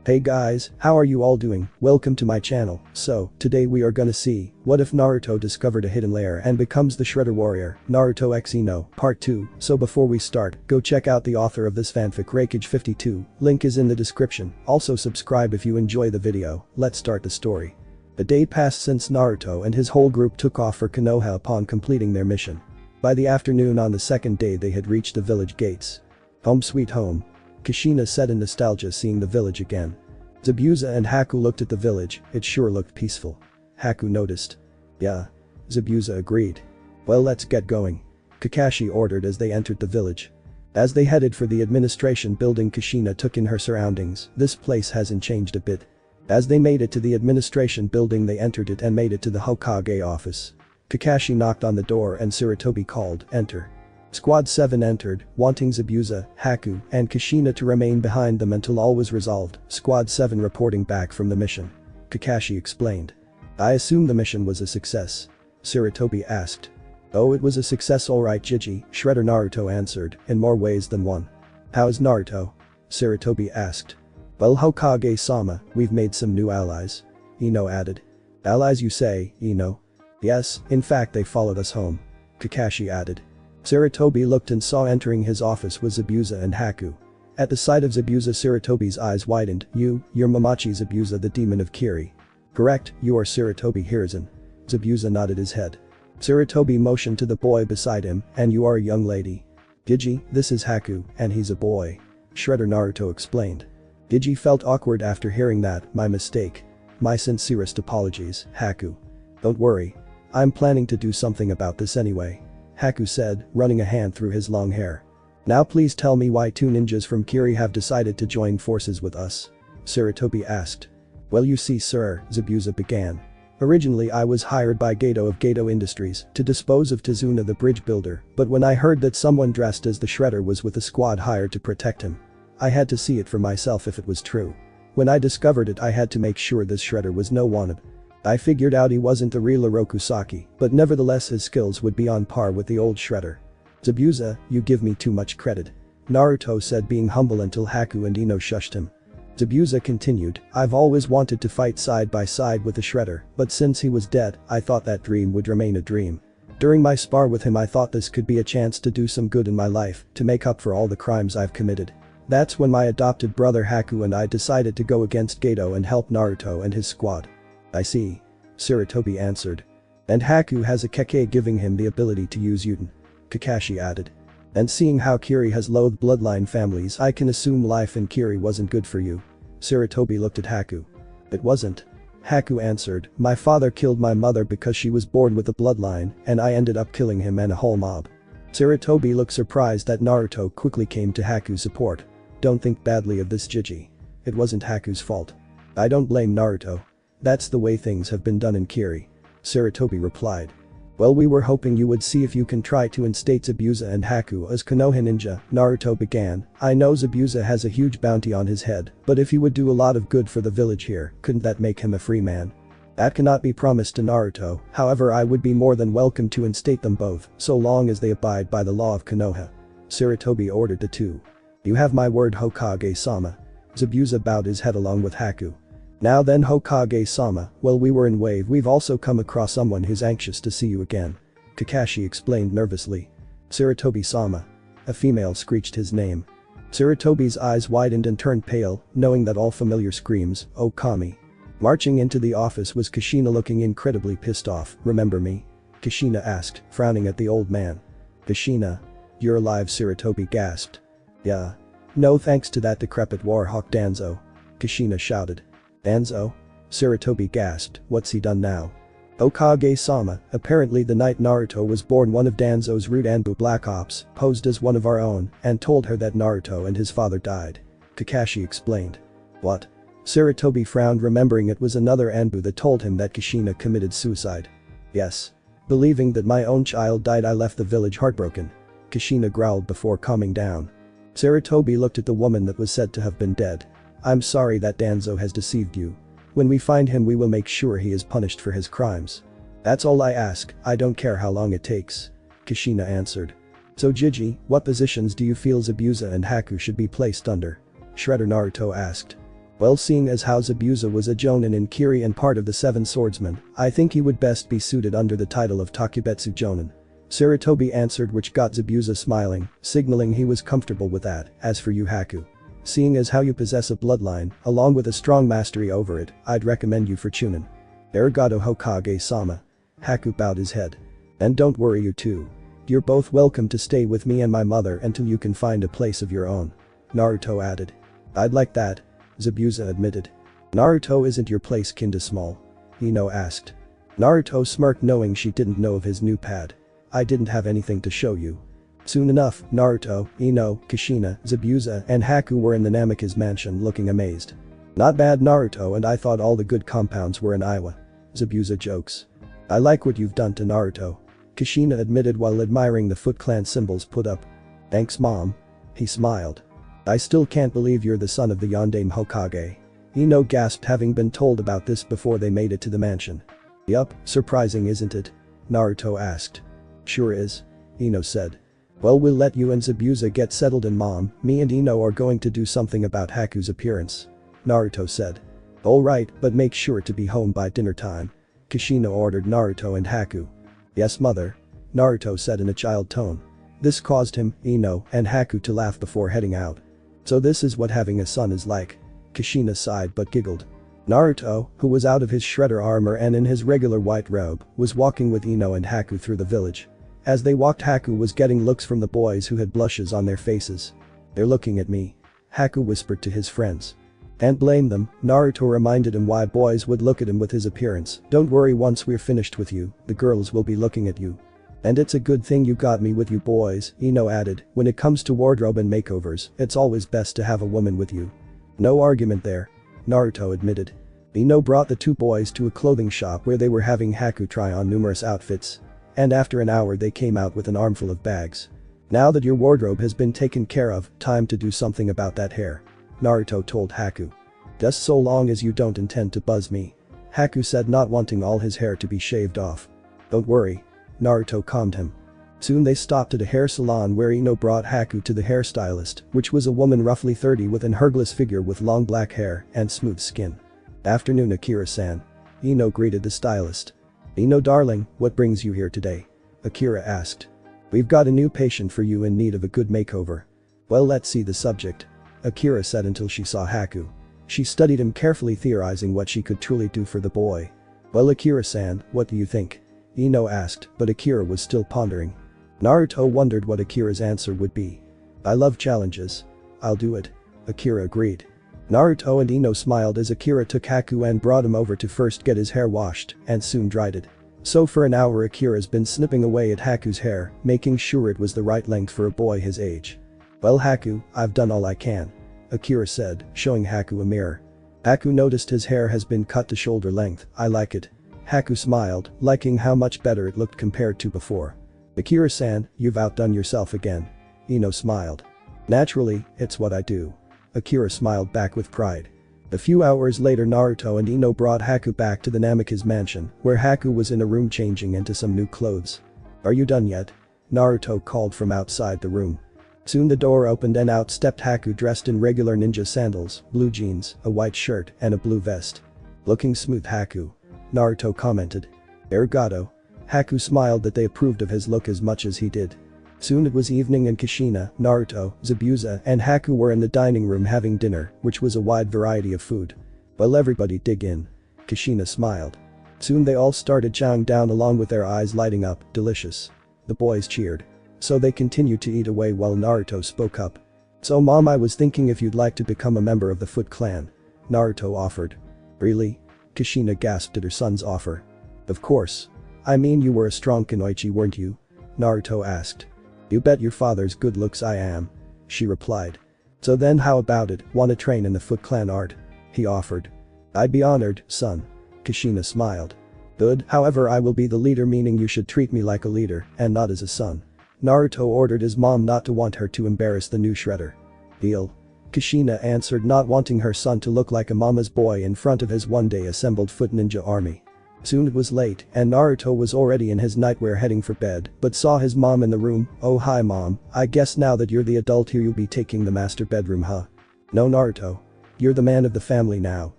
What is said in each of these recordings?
Hey guys, how are you all doing? Welcome to my channel. So, today we are gonna see, what if Naruto discovered a hidden lair and becomes the Shredder Warrior, Naruto X Ino, Part 2. So before we start, go check out the author of this fanfic Raikage 52, link is in the description, also subscribe if you enjoy the video, let's start the story. A day passed since Naruto and his whole group took off for Konoha upon completing their mission. By the afternoon on the second day they had reached the village gates. Home sweet home. Kushina said in nostalgia seeing the village again. Zabuza and Haku looked at the village, it sure looked peaceful. Haku noticed. Yeah. Zabuza agreed. Well, let's get going. Kakashi ordered as they entered the village. As they headed for the administration building, Kushina took in her surroundings. This place hasn't changed a bit. As they made it to the administration building they entered it and made it to the Hokage office. Kakashi knocked on the door and Sarutobi called, "Enter." Squad 7 entered, wanting Zabuza, Haku, and Kushina to remain behind them until all was resolved. Squad 7 reporting back from the mission. Kakashi explained. "I assume the mission was a success?" Sarutobi asked. "Oh, it was a success alright, Jiji," Shredder Naruto answered, in more ways than one. "How is Naruto?" Sarutobi asked. "Well, Hokage-sama, we've made some new allies." Ino added. "Allies you say, Ino?" "Yes, in fact they followed us home." Kakashi added. Sarutobi looked and saw entering his office was Zabuza and Haku. At the sight of Zabuza, Sarutobi's eyes widened. You're Mamachi Zabuza, the demon of Kiri." "Correct, you are Sarutobi Hiruzen." Zabuza nodded his head. Sarutobi motioned to the boy beside him, "And you are a young lady." "Gigi, this is Haku, and he's a boy." Shredder Naruto explained. Gigi felt awkward after hearing that. "My mistake. My sincerest apologies, Haku." "Don't worry. I'm planning to do something about this anyway," Haku said, running a hand through his long hair. "Now please tell me why two ninjas from Kiri have decided to join forces with us?" Sarutobi asked. "Well, you see sir," Zabuza began. "Originally I was hired by Gato of Gato Industries to dispose of Tazuna the bridge builder, but when I heard that someone dressed as the Shredder was with a squad hired to protect him, I had to see it for myself if it was true. When I discovered it I had to make sure this Shredder was no wanted. I figured out he wasn't the real Orokusaki, but nevertheless his skills would be on par with the old Shredder." "Zabuza, you give me too much credit," Naruto said, being humble until Haku and Ino shushed him. Zabuza continued, "I've always wanted to fight side by side with the Shredder, but since he was dead, I thought that dream would remain a dream. During my spar with him I thought this could be a chance to do some good in my life, to make up for all the crimes I've committed. That's when my adopted brother Haku and I decided to go against Gato and help Naruto and his squad." "I see," Sarutobi answered. "And Haku has a Keke giving him the ability to use Uten," Kakashi added. "And seeing how Kiri has loathed bloodline families I can assume life in Kiri wasn't good for you." Sarutobi looked at Haku. "It wasn't," Haku answered. "My father killed my mother because she was born with a bloodline and I ended up killing him and a whole mob." Sarutobi looked surprised that Naruto quickly came to Haku's support. "Don't think badly of this, Jiji. It wasn't Haku's fault. I don't blame Naruto. That's the way things have been done in Kiri," Sarutobi replied. "Well, we were hoping you would see if you can try to instate Zabuza and Haku as Konoha ninja," Naruto began. "I know Zabuza has a huge bounty on his head, but if he would do a lot of good for the village here, couldn't that make him a free man?" "That cannot be promised to Naruto, however I would be more than welcome to instate them both, so long as they abide by the law of Konoha," Sarutobi ordered the two. "You have my word, Hokage-sama." Zabuza bowed his head along with Haku. "Now then, Hokage-sama, while we were in Wave we've also come across someone who's anxious to see you again," Kakashi explained nervously. "Sarutobi-sama." A female screeched his name. Sarutobi's eyes widened and turned pale, knowing that all familiar screams, "Oh Kami." Marching into the office was Kushina looking incredibly pissed off. "Remember me?" Kushina asked, frowning at the old man. "Kushina? You're alive?" Sarutobi gasped. "Yeah. No thanks to that decrepit warhawk Danzo," Kushina shouted. "Danzo?" Sarutobi gasped, "What's he done now?" "Hokage-sama, apparently the night Naruto was born one of Danzo's rude Anbu Black Ops posed as one of our own and told her that Naruto and his father died," Kakashi explained. "What?" Sarutobi frowned, remembering it was another Anbu that told him that Kushina committed suicide. "Yes. Believing that my own child died I left the village heartbroken," Kushina growled before calming down. Sarutobi looked at the woman that was said to have been dead. "I'm sorry that Danzo has deceived you. When we find him we will make sure he is punished for his crimes. That's all I ask, I don't care how long it takes," Kushina answered. "So Jiji, what positions do you feel Zabuza and Haku should be placed under?" Shredder Naruto asked. Well, seeing as how Zabuza was a Jonin in Kiri and part of the Seven Swordsmen, I think he would best be suited under the title of Takubetsu Jonin. Sarutobi answered, which got Zabuza smiling, signaling he was comfortable with that. As for you, Haku, seeing as how you possess a bloodline, along with a strong mastery over it, I'd recommend you for Chunin. Arigato Hokage-sama. Haku bowed his head. And don't worry, you two. You're both welcome to stay with me and my mother until you can find a place of your own. Naruto added. I'd like that, Zabuza admitted. Naruto, isn't your place kinda small? Ino asked. Naruto smirked, knowing she didn't know of his new pad. I didn't have anything to show you. Soon enough, Naruto, Ino, Kushina, Zabuza, and Haku were in the Namikaze mansion looking amazed. Not bad, Naruto, and I thought all the good compounds were in Iowa. Zabuza jokes. I like what you've done to Naruto, Kushina admitted while admiring the Foot Clan symbols put up. Thanks, Mom. He smiled. I still can't believe you're the son of the Yondaime Hokage. Ino gasped, having been told about this before they made it to the mansion. Yup, surprising, isn't it? Naruto asked. Sure is, Ino said. Well, we'll let you and Zabuza get settled in, Mom. Me and Ino are going to do something about Haku's appearance, Naruto said. Alright, but make sure to be home by dinner time, Kushina ordered Naruto and Haku. Yes, mother, Naruto said in a child tone. This caused him, Ino, and Haku to laugh before heading out. So this is what having a son is like, Kushina sighed but giggled. Naruto, who was out of his shredder armor and in his regular white robe, was walking with Ino and Haku through the village. As they walked, Haku was getting looks from the boys who had blushes on their faces. They're looking at me, Haku whispered to his friends. Can't blame them, Naruto reminded him why boys would look at him with his appearance. Don't worry, once we're finished with you, the girls will be looking at you. And it's a good thing you got me with you boys, Ino added. When it comes to wardrobe and makeovers, it's always best to have a woman with you. No argument there, Naruto admitted. Ino brought the two boys to a clothing shop where they were having Haku try on numerous outfits. And after an hour they came out with an armful of bags. Now that your wardrobe has been taken care of, time to do something about that hair, Naruto told Haku. Just so long as you don't intend to buzz me, Haku said, not wanting all his hair to be shaved off. Don't worry, Naruto calmed him. Soon they stopped at a hair salon where Ino brought Haku to the hairstylist, which was a woman roughly 30 with an Hercules figure with long black hair and smooth skin. Afternoon, Akira-san, Ino greeted the stylist. Ino darling, what brings you here today? Akira asked. We've got a new patient for you in need of a good makeover. Well, let's see the subject, Akira said until she saw Haku. She studied him carefully, theorizing what she could truly do for the boy. Well, Akira-san, what do you think? Ino asked, but Akira was still pondering. Naruto wondered what Akira's answer would be. I love challenges. I'll do it, Akira agreed. Naruto and Ino smiled as Akira took Haku and brought him over to first get his hair washed and soon dried it. So for an hour Akira's been snipping away at Haku's hair, making sure it was the right length for a boy his age. Well, Haku, I've done all I can, Akira said, showing Haku a mirror. Haku noticed his hair has been cut to shoulder length. I like it. Haku smiled, liking how much better it looked compared to before. Akira-san, you've outdone yourself again, Ino smiled. Naturally, it's what I do, Akira smiled back with pride. A few hours later, Naruto and Ino brought Haku back to the Namikaze mansion, where Haku was in a room changing into some new clothes. Are you done yet? Naruto called from outside the room. Soon the door opened and out stepped Haku, dressed in regular ninja sandals, blue jeans, a white shirt, and a blue vest. Looking smooth, Haku, Naruto commented. Arigato. Haku smiled that they approved of his look as much as he did. Soon it was evening and Kushina, Naruto, Zabuza, and Haku were in the dining room having dinner, which was a wide variety of food. Well, everybody dig in, Kushina smiled. Soon they all started chowing down along with their eyes lighting up, delicious. The boys cheered. So they continued to eat away while Naruto spoke up. So Mom, I was thinking if you'd like to become a member of the Foot Clan, Naruto offered. Really? Kushina gasped at her son's offer. Of course. I mean, you were a strong kunoichi, weren't you? Naruto asked. You bet your father's good looks I am, she replied. So then how about it, wanna train in the Foot Clan art? He offered. I'd be honored, son, Kushina smiled. Good, however I will be the leader, meaning you should treat me like a leader and not as a son. Naruto ordered his mom not to want her to embarrass the new shredder. Deal, Kushina answered, not wanting her son to look like a mama's boy in front of his one-day assembled foot ninja army. Soon it was late and Naruto was already in his nightwear heading for bed, but saw his mom in the room. Oh hi Mom, I guess now that you're the adult here you'll be taking the master bedroom, huh? No Naruto. You're the man of the family now,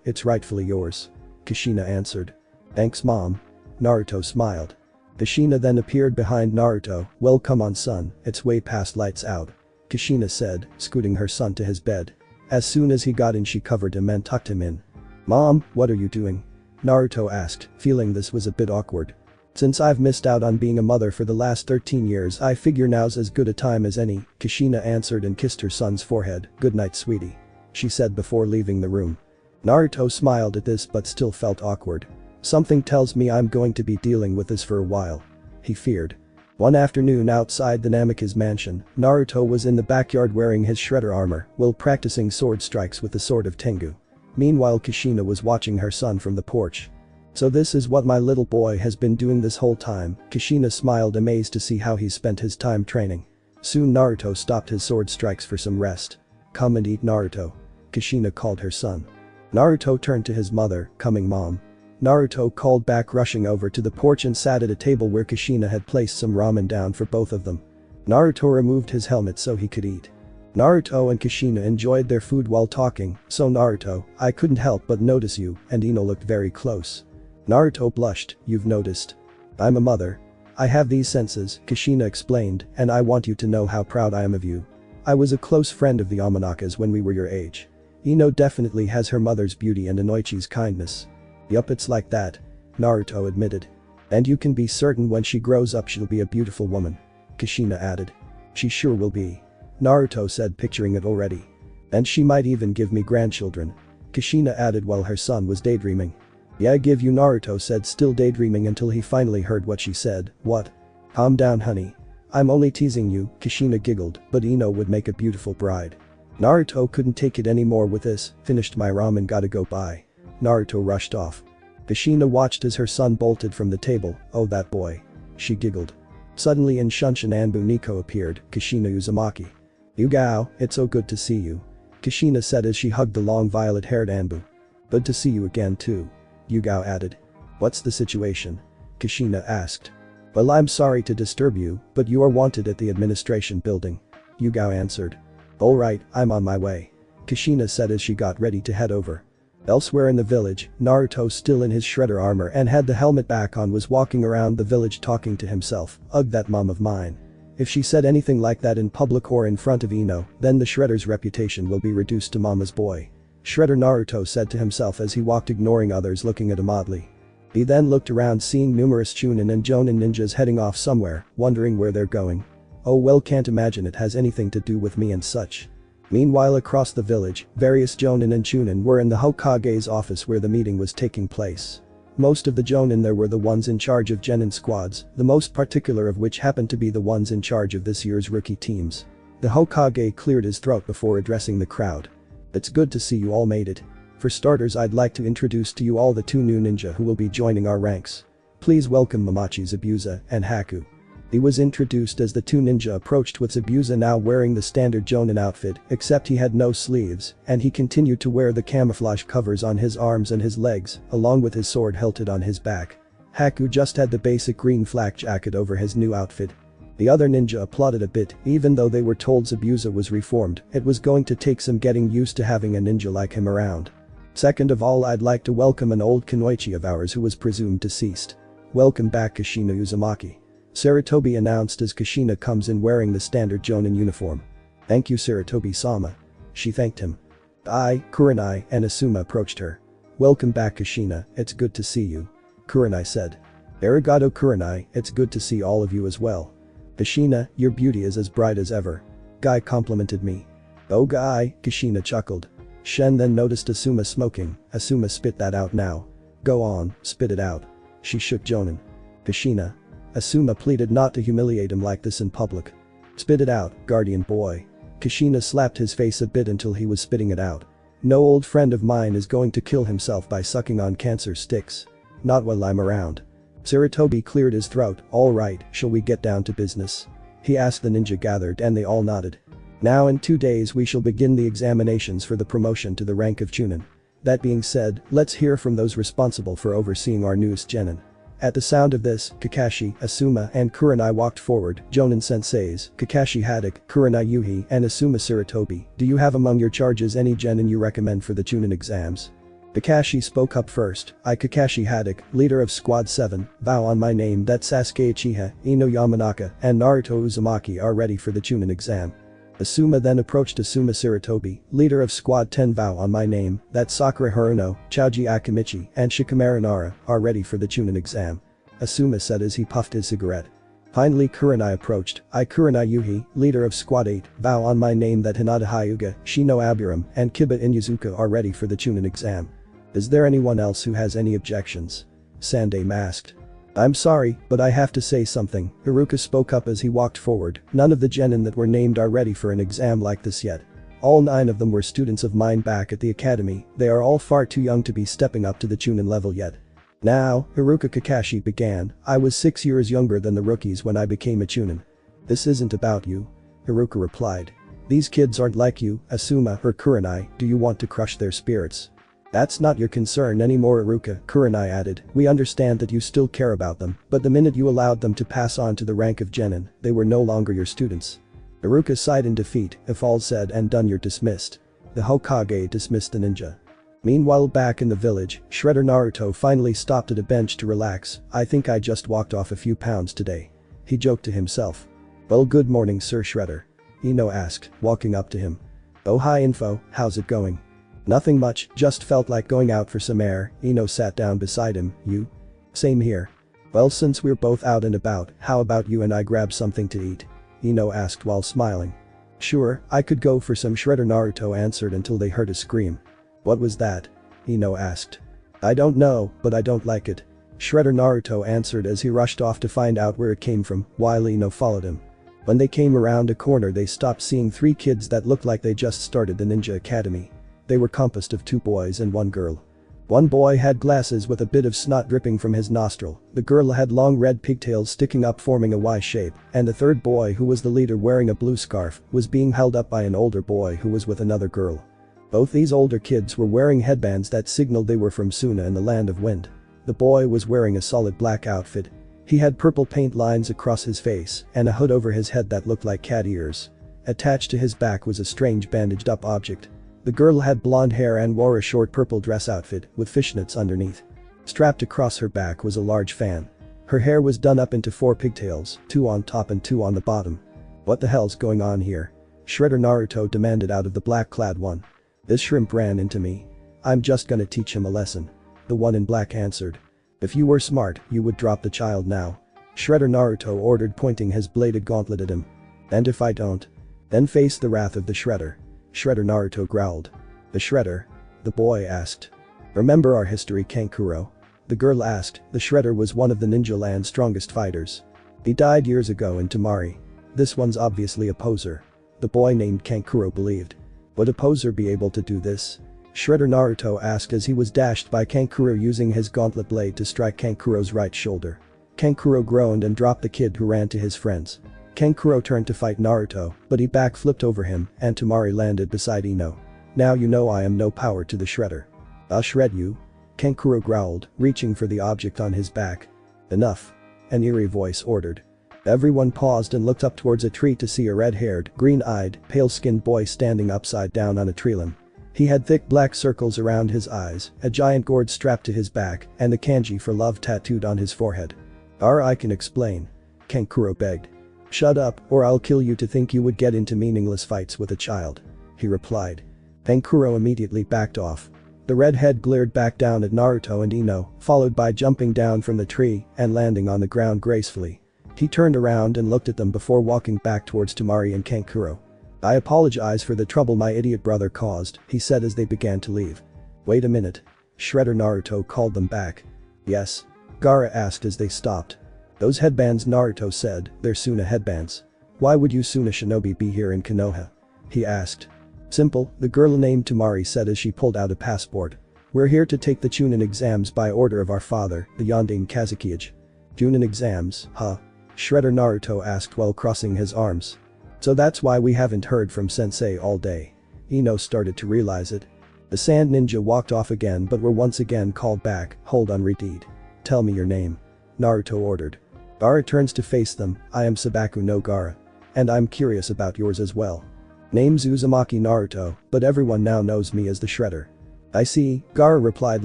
it's rightfully yours. Kushina answered. Thanks mom. Naruto smiled. Kushina then appeared behind Naruto. Well come on son, it's way past lights out. Kushina said, scooting her son to his bed. As soon as he got in she covered him and tucked him in. Mom, what are you doing? Naruto asked, feeling this was a bit awkward. Since I've missed out on being a mother for the last 13 years I figure now's as good a time as any, Kushina answered and kissed her son's forehead. Good night sweetie. She said before leaving the room. Naruto smiled at this but still felt awkward. Something tells me I'm going to be dealing with this for a while. He feared. One afternoon outside the Namika's mansion, Naruto was in the backyard wearing his shredder armor while practicing sword strikes with the sword of Tengu. Meanwhile Kushina was watching her son from the porch. So this is what my little boy has been doing this whole time, Kushina smiled amazed to see how he spent his time training. Soon Naruto stopped his sword strikes for some rest. Come and eat Naruto. Kushina called her son. Naruto turned to his mother, coming mom. Naruto called back rushing over to the porch and sat at a table where Kushina had placed some ramen down for both of them. Naruto removed his helmet so he could eat. Naruto and Kushina enjoyed their food while talking, so Naruto, I couldn't help but notice you, and Ino looked very close. Naruto blushed, you've noticed. I'm a mother. I have these senses, Kushina explained, and I want you to know how proud I am of you. I was a close friend of the Amanakas when we were your age. Ino definitely has her mother's beauty and Inoichi's kindness. Yup, it's like that, Naruto admitted. And you can be certain when she grows up she'll be a beautiful woman. Kushina added. She sure will be. Naruto said, picturing it already. And she might even give me grandchildren. Kushina added while her son was daydreaming. Yeah, give you, Naruto said, still daydreaming until he finally heard what she said. What? Calm down honey. I'm only teasing you, Kushina giggled, but Ino would make a beautiful bride. Naruto couldn't take it anymore with this, finished my ramen, gotta go bye. Naruto rushed off. Kushina watched as her son bolted from the table. Oh that boy. She giggled. Suddenly in Shunshin Anbu Nico appeared, Kushina Uzumaki. Yugao, it's so good to see you. Kushina said as she hugged the long violet-haired Anbu. Good to see you again too. Yugao added. What's the situation? Kushina asked. Well, I'm sorry to disturb you, but you are wanted at the administration building. Yugao answered. Alright, I'm on my way. Kushina said as she got ready to head over. Elsewhere in the village, Naruto, still in his shredder armor and had the helmet back on, was walking around the village talking to himself. Ugh, that mom of mine. If she said anything like that in public or in front of Ino, then the shredder's reputation will be reduced to mama's boy. Shredder, Naruto said to himself as he walked, ignoring others looking at him oddly. He then looked around, seeing numerous Chunin and Jonin ninjas heading off somewhere, wondering where they're going. Oh well, can't imagine it has anything to do with me and such. Meanwhile across the village, various Jonin and Chunin were in the Hokage's office where the meeting was taking place. Most of the Jonin there were the ones in charge of Genin squads, the most particular of which happened to be the ones in charge of this year's rookie teams. The Hokage cleared his throat before addressing the crowd. It's good to see you all made it. For starters, I'd like to introduce to you all the two new ninja who will be joining our ranks. Please welcome Mamachi Zabuza and Haku. He was introduced as the two ninja approached, with Zabuza now wearing the standard Jonin outfit, except he had no sleeves, and he continued to wear the camouflage covers on his arms and his legs, along with his sword hilted on his back. Haku just had the basic green flak jacket over his new outfit. The other ninja applauded a bit, even though they were told Zabuza was reformed, it was going to take some getting used to having a ninja like him around. Second of all, I'd like to welcome an old kunoichi of ours who was presumed deceased. Welcome back, Kushina Uzumaki. Sarutobi announced as Kushina comes in wearing the standard Jonin uniform. Thank you, Sarutobi-sama. She thanked him. I, Kurenai, and Asuma approached her. Welcome back, Kushina, it's good to see you. Kurenai said. Arigato, Kurenai, it's good to see all of you as well. Kushina, your beauty is as bright as ever. Guy complimented me. Oh Guy, Kushina chuckled. Shen then noticed Asuma smoking. Asuma, spit that out now. Go on, spit it out. She shook Jonin. Kushina. Asuma pleaded not to humiliate him like this in public. Spit it out, guardian boy. Kushina slapped his face a bit until he was spitting it out. No old friend of mine is going to kill himself by sucking on cancer sticks. Not while I'm around. Sarutobi cleared his throat. Alright, shall we get down to business? He asked the ninja gathered, and they all nodded. Now in 2 days we shall begin the examinations for the promotion to the rank of Chunin. That being said, let's hear from those responsible for overseeing our newest genin. At the sound of this, Kakashi, Asuma and Kurenai walked forward. Jonin senseis, Kakashi Haddock, Kurenai Yuhi and Asuma Sarutobi, do you have among your charges any genin you recommend for the Chunin exams? Kakashi spoke up first. I, Kakashi Haddock, leader of Squad 7, vow on my name that Sasuke Uchiha, Ino Yamanaka and Naruto Uzumaki are ready for the Chunin exam. Asuma then approached Asuma Sarutobi, leader of Squad 10, vow on my name that Sakura Haruno, Choji Akimichi and Shikamaru Nara are ready for the Chunin exam. Asuma said as he puffed his cigarette. Finally Kurenai approached. I, Kurenai Yuhi, leader of Squad 8, vow on my name that Hinata Hyuga, Shino Aburam and Kiba Inuzuka are ready for the Chunin exam. Is there anyone else who has any objections? Sandame asked. I'm sorry, but I have to say something, Iruka spoke up as he walked forward. None of the genin that were named are ready for an exam like this yet. All 9 of them were students of mine back at the academy, they are all far too young to be stepping up to the Chunin level yet. Now, Iruka Kakashi began, I was 6 years younger than the rookies when I became a Chunin. This isn't about you. Iruka replied. These kids aren't like you, Asuma or Kurenai, do you want to crush their spirits? That's not your concern anymore, Iruka, Kurenai added. We understand that you still care about them, but the minute you allowed them to pass on to the rank of genin, they were no longer your students. Iruka sighed in defeat. If all said and done, you're dismissed. The Hokage dismissed the ninja. Meanwhile back in the village, Shredder Naruto finally stopped at a bench to relax. I think I just walked off a few pounds today. He joked to himself. Well, good morning, Sir Shredder. Ino asked, walking up to him. Oh hi Info, how's it going? Nothing much, just felt like going out for some air. Ino sat down beside him. You? Same here. Well, since we're both out and about, how about you and I grab something to eat? Ino asked while smiling. Sure, I could go for some. Shredder Naruto answered until they heard a scream. What was that? Ino asked. I don't know, but I don't like it. Shredder Naruto answered as he rushed off to find out where it came from, while Ino followed him. When they came around a corner they stopped seeing 3 kids that looked like they just started the ninja academy. They were composed of 2 boys and 1 girl. One boy had glasses with a bit of snot dripping from his nostril, the girl had long red pigtails sticking up forming a Y shape, and the third boy, who was the leader wearing a blue scarf, was being held up by an older boy who was with another girl. Both these older kids were wearing headbands that signaled they were from Suna in the Land of Wind. The boy was wearing a solid black outfit. He had purple paint lines across his face and a hood over his head that looked like cat ears. Attached to his back was a strange bandaged up object. The girl had blonde hair and wore a short purple dress outfit with fishnets underneath. Strapped across her back was a large fan. Her hair was done up into 4 pigtails, 2 on top and 2 on the bottom. What the hell's going on here? Shredder Naruto demanded out of the black-clad one. This shrimp ran into me. I'm just gonna teach him a lesson. The one in black answered. If you were smart, you would drop the child now. Shredder Naruto ordered, pointing his bladed gauntlet at him. And if I don't? Then face the wrath of the Shredder. Shredder Naruto growled. The Shredder? The boy asked. Remember our history, Kankuro? The girl asked. The Shredder was one of the Ninja Land's strongest fighters. He died years ago in Tamari. This one's obviously a poser. The boy named Kankuro believed. Would a poser be able to do this? Shredder Naruto asked as he was dashed by Kankuro using his gauntlet blade to strike Kankuro's right shoulder. Kankuro groaned and dropped the kid who ran to his friends. Kankuro turned to fight Naruto, but he backflipped over him and Tamari landed beside Ino. Now you know I am no power to the Shredder. I'll shred you. Kankuro growled, reaching for the object on his back. Enough. An eerie voice ordered. Everyone paused and looked up towards a tree to see a red-haired, green-eyed, pale-skinned boy standing upside down on a tree limb. He had thick black circles around his eyes, a giant gourd strapped to his back, and the kanji for love tattooed on his forehead. I can explain. Kankuro begged. Shut up, or I'll kill you to think you would get into meaningless fights with a child. He replied. Kankuro immediately backed off. The redhead glared back down at Naruto and Ino, followed by jumping down from the tree and landing on the ground gracefully. He turned around and looked at them before walking back towards Tamari and Kankuro. I apologize for the trouble my idiot brother caused, he said as they began to leave. Wait a minute. Shredder Naruto called them back. Yes? Gaara asked as they stopped. Those headbands, Naruto said, they're Suna headbands. Why would you Suna shinobi be here in Konoha? He asked. Simple, the girl named Tamari said as she pulled out a passport. We're here to take the Chunin exams by order of our father, the Yondaime Kazekage. Chunin exams, huh? Shredder Naruto asked while crossing his arms. So that's why we haven't heard from Sensei all day. Ino started to realize it. The sand ninja walked off again but were once again called back. Hold on, repeat. Tell me your name. Naruto ordered. Gaara turns to face them. I am Sabaku no Gaara. And I'm curious about yours as well. Name's Uzumaki Naruto, but everyone now knows me as the Shredder. I see, Gaara replied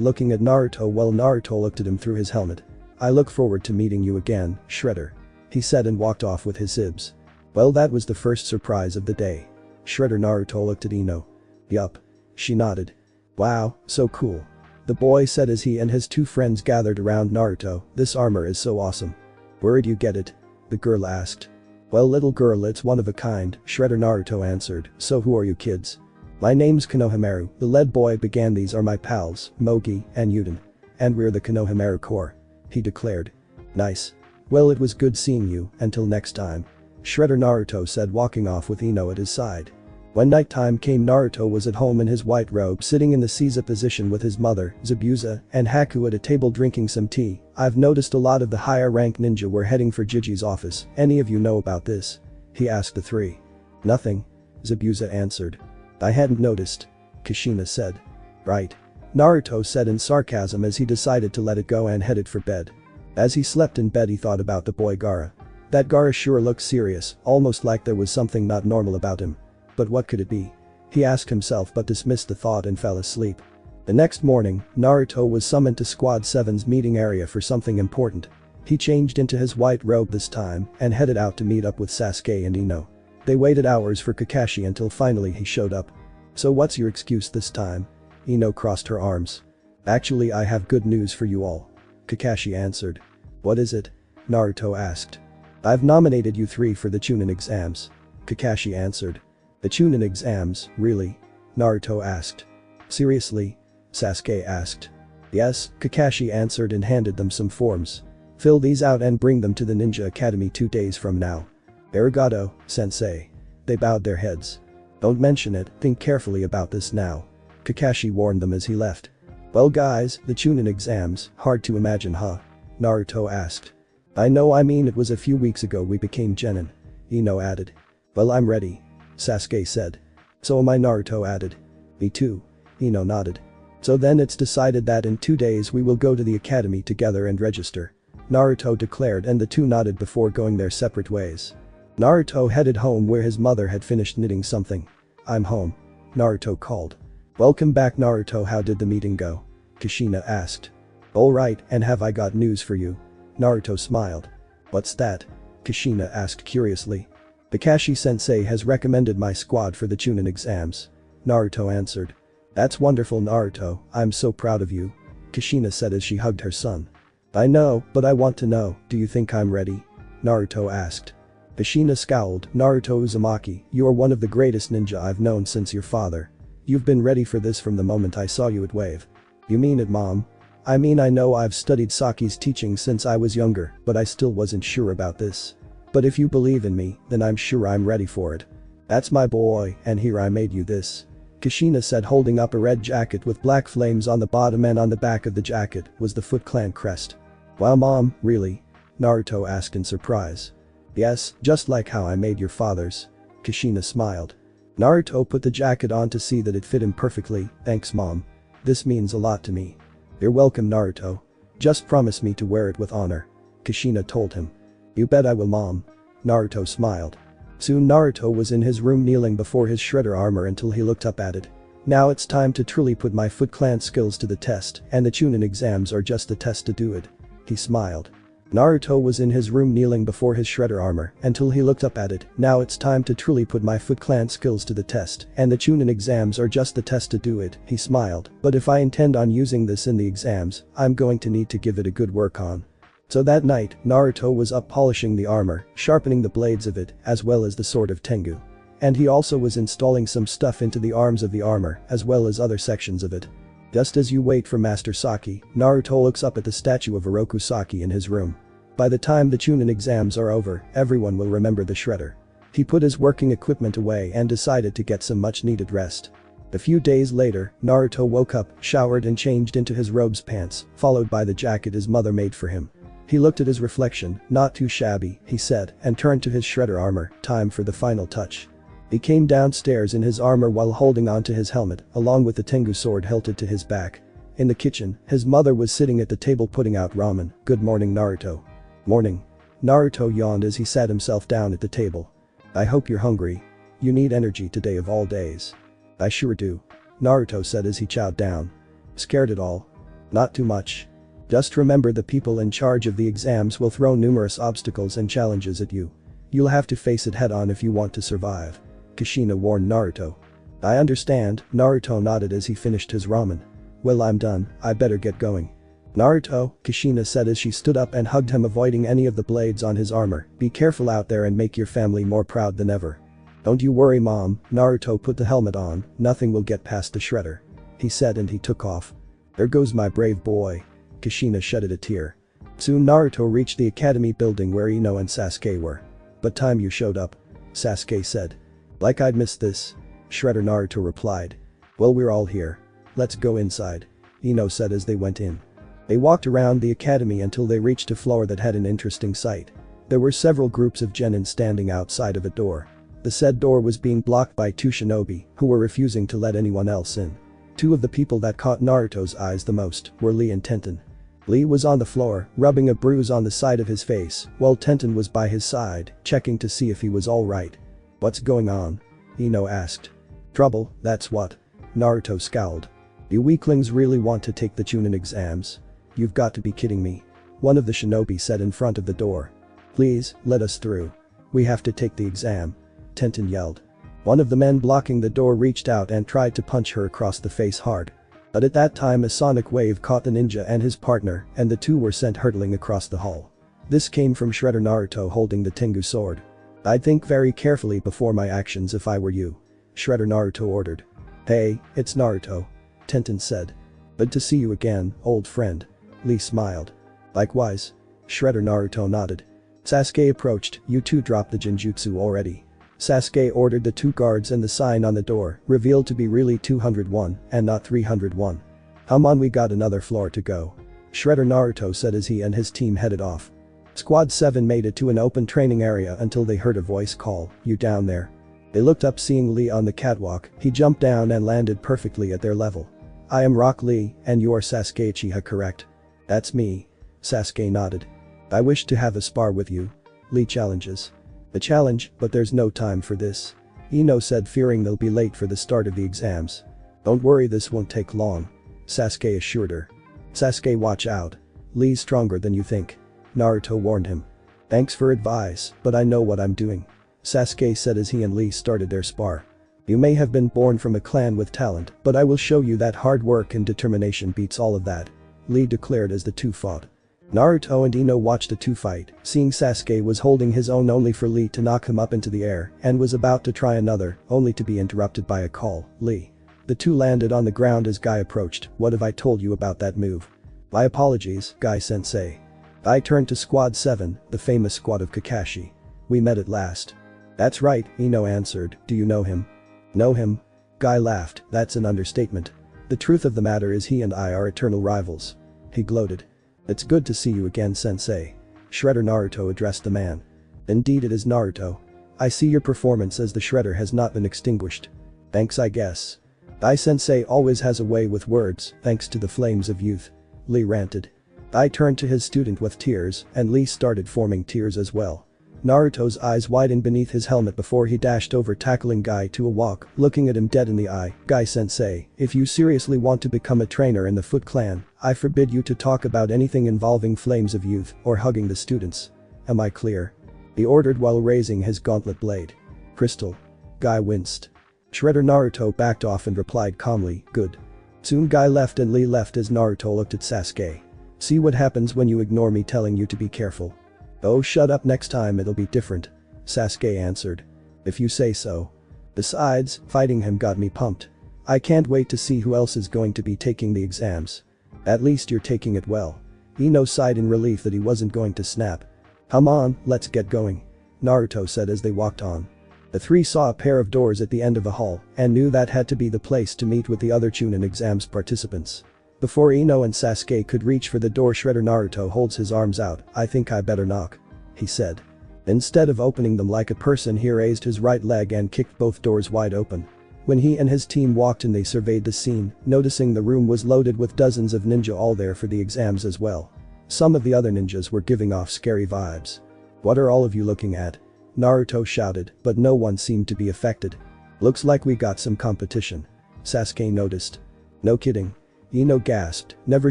looking at Naruto while Naruto looked at him through his helmet. I look forward to meeting you again, Shredder. He said and walked off with his sibs. Well, that was the first surprise of the day. Shredder Naruto looked at Ino. Yup. She nodded. Wow, so cool. The boy said as he and his two friends gathered around Naruto. This armor is so awesome. Where'd you get it? The girl asked. Well, little girl, it's one of a kind, Shredder Naruto answered. So who are you kids? My name's Konohamaru, the lead boy began. These are my pals, Mogi and Yuden. And we're the Konohamaru Corps. He declared. Nice. Well, it was good seeing you, until next time. Shredder Naruto said walking off with Ino at his side. When nighttime came, Naruto was at home in his white robe sitting in the Seiza position with his mother, Zabuza, and Haku at a table drinking some tea. I've noticed a lot of the higher rank ninja were heading for Jiji's office. Any of you know about this? He asked the three. Nothing. Zabuza answered. I hadn't noticed. Kushina said. Right. Naruto said in sarcasm as he decided to let it go and headed for bed. As he slept in bed he thought about the boy Gaara. That Gaara sure looked serious, almost like there was something not normal about him. But what could it be? He asked himself but dismissed the thought and fell asleep. The next morning, Naruto was summoned to Squad 7's meeting area for something important. He changed into his white robe this time and headed out to meet up with Sasuke and Ino. They waited hours for Kakashi until finally he showed up. So what's your excuse this time? Ino crossed her arms. Actually, I have good news for you all. Kakashi answered. What is it? Naruto asked. I've nominated you three for the Chunin exams. Kakashi answered. The Chunin exams, really? Naruto asked. Seriously? Sasuke asked. Yes, Kakashi answered and handed them some forms. Fill these out and bring them to the Ninja Academy 2 days from now. Arigato, sensei. They bowed their heads. Don't mention it, think carefully about this now. Kakashi warned them as he left. Well guys, the Chunin exams, hard to imagine huh? Naruto asked. I know, I mean it was a few weeks ago we became genin. Ino added. Well, I'm ready. Sasuke said. So am I, Naruto added. Me too. Ino nodded. So then it's decided that in 2 days we will go to the academy together and register. Naruto declared and the two nodded before going their separate ways. Naruto headed home where his mother had finished knitting something. I'm home. Naruto called. Welcome back Naruto, how did the meeting go? Kushina asked. Alright, and have I got news for you? Naruto smiled. What's that? Kushina asked curiously. Kakashi-sensei has recommended my squad for the Chunin exams. Naruto answered. That's wonderful Naruto, I'm so proud of you. Kushina said as she hugged her son. I know, but I want to know, do you think I'm ready? Naruto asked. Kushina scowled. Naruto Uzumaki, you are one of the greatest ninja I've known since your father. You've been ready for this from the moment I saw you at Wave. You mean it, Mom? I mean, I know I've studied Saki's teaching since I was younger, but I still wasn't sure about this. But if you believe in me, then I'm sure I'm ready for it. That's my boy, and here I made you this. Kushina said, holding up a red jacket with black flames on the bottom, and on the back of the jacket was the Foot Clan crest. Wow Mom, really? Naruto asked in surprise. Yes, just like how I made your father's. Kushina smiled. Naruto put the jacket on to see that it fit him perfectly. Thanks Mom. This means a lot to me. You're welcome Naruto. Just promise me to wear it with honor. Kushina told him. You bet I will Mom. Naruto smiled. Soon Naruto was in his room kneeling before his shredder armor until he looked up at it. Now it's time to truly put my Foot Clan skills to the test, and the Chunin exams are just the test to do it. He smiled. Naruto was in his room kneeling before his shredder armor until he looked up at it. Now it's time to truly put my Foot Clan skills to the test, and the Chunin exams are just the test to do it. He smiled. But if I intend on using this in the exams, I'm going to need to give it a good work on. So that night, Naruto was up polishing the armor, sharpening the blades of it, as well as the sword of Tengu. And he also was installing some stuff into the arms of the armor, as well as other sections of it. Just as you wait for Master Saki, Naruto looks up at the statue of Oroku Saki in his room. By the time the Chunin exams are over, everyone will remember the shredder. He put his working equipment away and decided to get some much needed rest. A few days later, Naruto woke up, showered and changed into his robe's pants, followed by the jacket his mother made for him. He looked at his reflection, not too shabby, he said, and turned to his shredder armor, time for the final touch. He came downstairs in his armor while holding onto his helmet, along with the Tengu sword hilted to his back. In the kitchen, his mother was sitting at the table putting out ramen. "Good morning, Naruto." "Morning." Naruto yawned as he sat himself down at the table. "I hope you're hungry. You need energy today of all days." "I sure do," Naruto said as he chowed down. "Scared at all?" "Not too much. Just remember the people in charge of the exams will throw numerous obstacles and challenges at you. You'll have to face it head on if you want to survive," Kushina warned Naruto. "I understand," Naruto nodded as he finished his ramen. "Well, I'm done, I better get going." "Naruto," Kushina said as she stood up and hugged him, avoiding any of the blades on his armor, "be careful out there and make your family more proud than ever." "Don't you worry, Mom." Naruto put the helmet on. "Nothing will get past the shredder," he said, and he took off. "There goes my brave boy." Kushina shedded a tear. Soon Naruto reached the academy building where Ino and Sasuke were. "But time you showed up," Sasuke said. "Like I'd missed this." Shredder Naruto replied. "Well, we're all here. Let's go inside," Ino said as they went in. They walked around the academy until they reached a floor that had an interesting sight. There were several groups of genin standing outside of a door. The said door was being blocked by two shinobi who were refusing to let anyone else in. Two of the people that caught Naruto's eyes the most were Lee and Tenten. Lee was on the floor, rubbing a bruise on the side of his face, while Tenten was by his side, checking to see if he was alright. "What's going on?" Ino asked. "Trouble, that's what." Naruto scowled. "You weaklings really want to take the Chunin exams? You've got to be kidding me," one of the shinobi said in front of the door. "Please, let us through. We have to take the exam," Tenten yelled. One of the men blocking the door reached out and tried to punch her across the face hard. But at that time a sonic wave caught the ninja and his partner, and the two were sent hurtling across the hall. This came from Shredder Naruto holding the Tengu sword. "I'd think very carefully before my actions if I were you," Shredder Naruto ordered. "Hey, it's Naruto," Tenten said. "Good to see you again, old friend." Lee smiled. "Likewise." Shredder Naruto nodded. Sasuke approached. "You two dropped the genjutsu already." Sasuke ordered the two guards, and the sign on the door revealed to be really 201 and not 301. "Come on, we got another floor to go," Shredder Naruto said as he and his team headed off. Squad 7 made it to an open training area until they heard a voice call, "You down there?" They looked up, seeing Lee on the catwalk. He jumped down and landed perfectly at their level. "I am Rock Lee, and you are Sasuke Uchiha, correct?" "That's me." Sasuke nodded. "I wish to have a spar with you." Lee challenges. "A challenge, but there's no time for this," Ino said, fearing they'll be late for the start of the exams. "Don't worry, this won't take long," Sasuke assured her. "Sasuke, watch out. Lee's stronger than you think," Naruto warned him. "Thanks for advice, but I know what I'm doing," Sasuke said as he and Lee started their spar. "You may have been born from a clan with talent, but I will show you that hard work and determination beats all of that," Lee declared as the two fought. Naruto and Ino watched the two fight, seeing Sasuke was holding his own only for Lee to knock him up into the air and was about to try another, only to be interrupted by a call. "Lee." The two landed on the ground as Guy approached. "What have I told you about that move?" "My apologies, Guy-sensei." I turned to Squad 7, the famous squad of Kakashi. "We met at last." "That's right," Ino answered. "Do you know him?" "Know him?" Guy laughed. "That's an understatement. The truth of the matter is he and I are eternal rivals." He gloated. "It's good to see you again, sensei." Shredder Naruto addressed the man. "Indeed it is, Naruto. I see your performance as the Shredder has not been extinguished." "Thanks, I guess. Guy-sensei always has a way with words, thanks to the flames of youth," Lee ranted. I turned to his student with tears, and Lee started forming tears as well. Naruto's eyes widened beneath his helmet before he dashed over, tackling Guy to a walk, looking at him dead in the eye. "Guy-sensei, if you seriously want to become a trainer in the Foot Clan, I forbid you to talk about anything involving flames of youth or hugging the students. Am I clear?" he ordered while raising his gauntlet blade. "Crystal." Guy winced. Shredder Naruto backed off and replied calmly, "Good." Soon Guy left and Lee left as Naruto looked at Sasuke. "See what happens when you ignore me telling you to be careful." "Oh, shut up, next time it'll be different," Sasuke answered. "If you say so. Besides, fighting him got me pumped. I can't wait to see who else is going to be taking the exams." "At least you're taking it well." Ino sighed in relief that he wasn't going to snap. "Come on, let's get going," Naruto said as they walked on. The three saw a pair of doors at the end of a hall and knew that had to be the place to meet with the other Chunin exams participants. Before Ino and Sasuke could reach for the door, Shredder Naruto holds his arms out. "I think I better knock," he said. Instead of opening them like a person, he raised his right leg and kicked both doors wide open. When he and his team walked in, they surveyed the scene, noticing the room was loaded with dozens of ninja, all there for the exams as well. Some of the other ninjas were giving off scary vibes. "What are all of you looking at?" Naruto shouted, but no one seemed to be affected. "Looks like we got some competition," Sasuke noticed. "No kidding," Ino gasped, never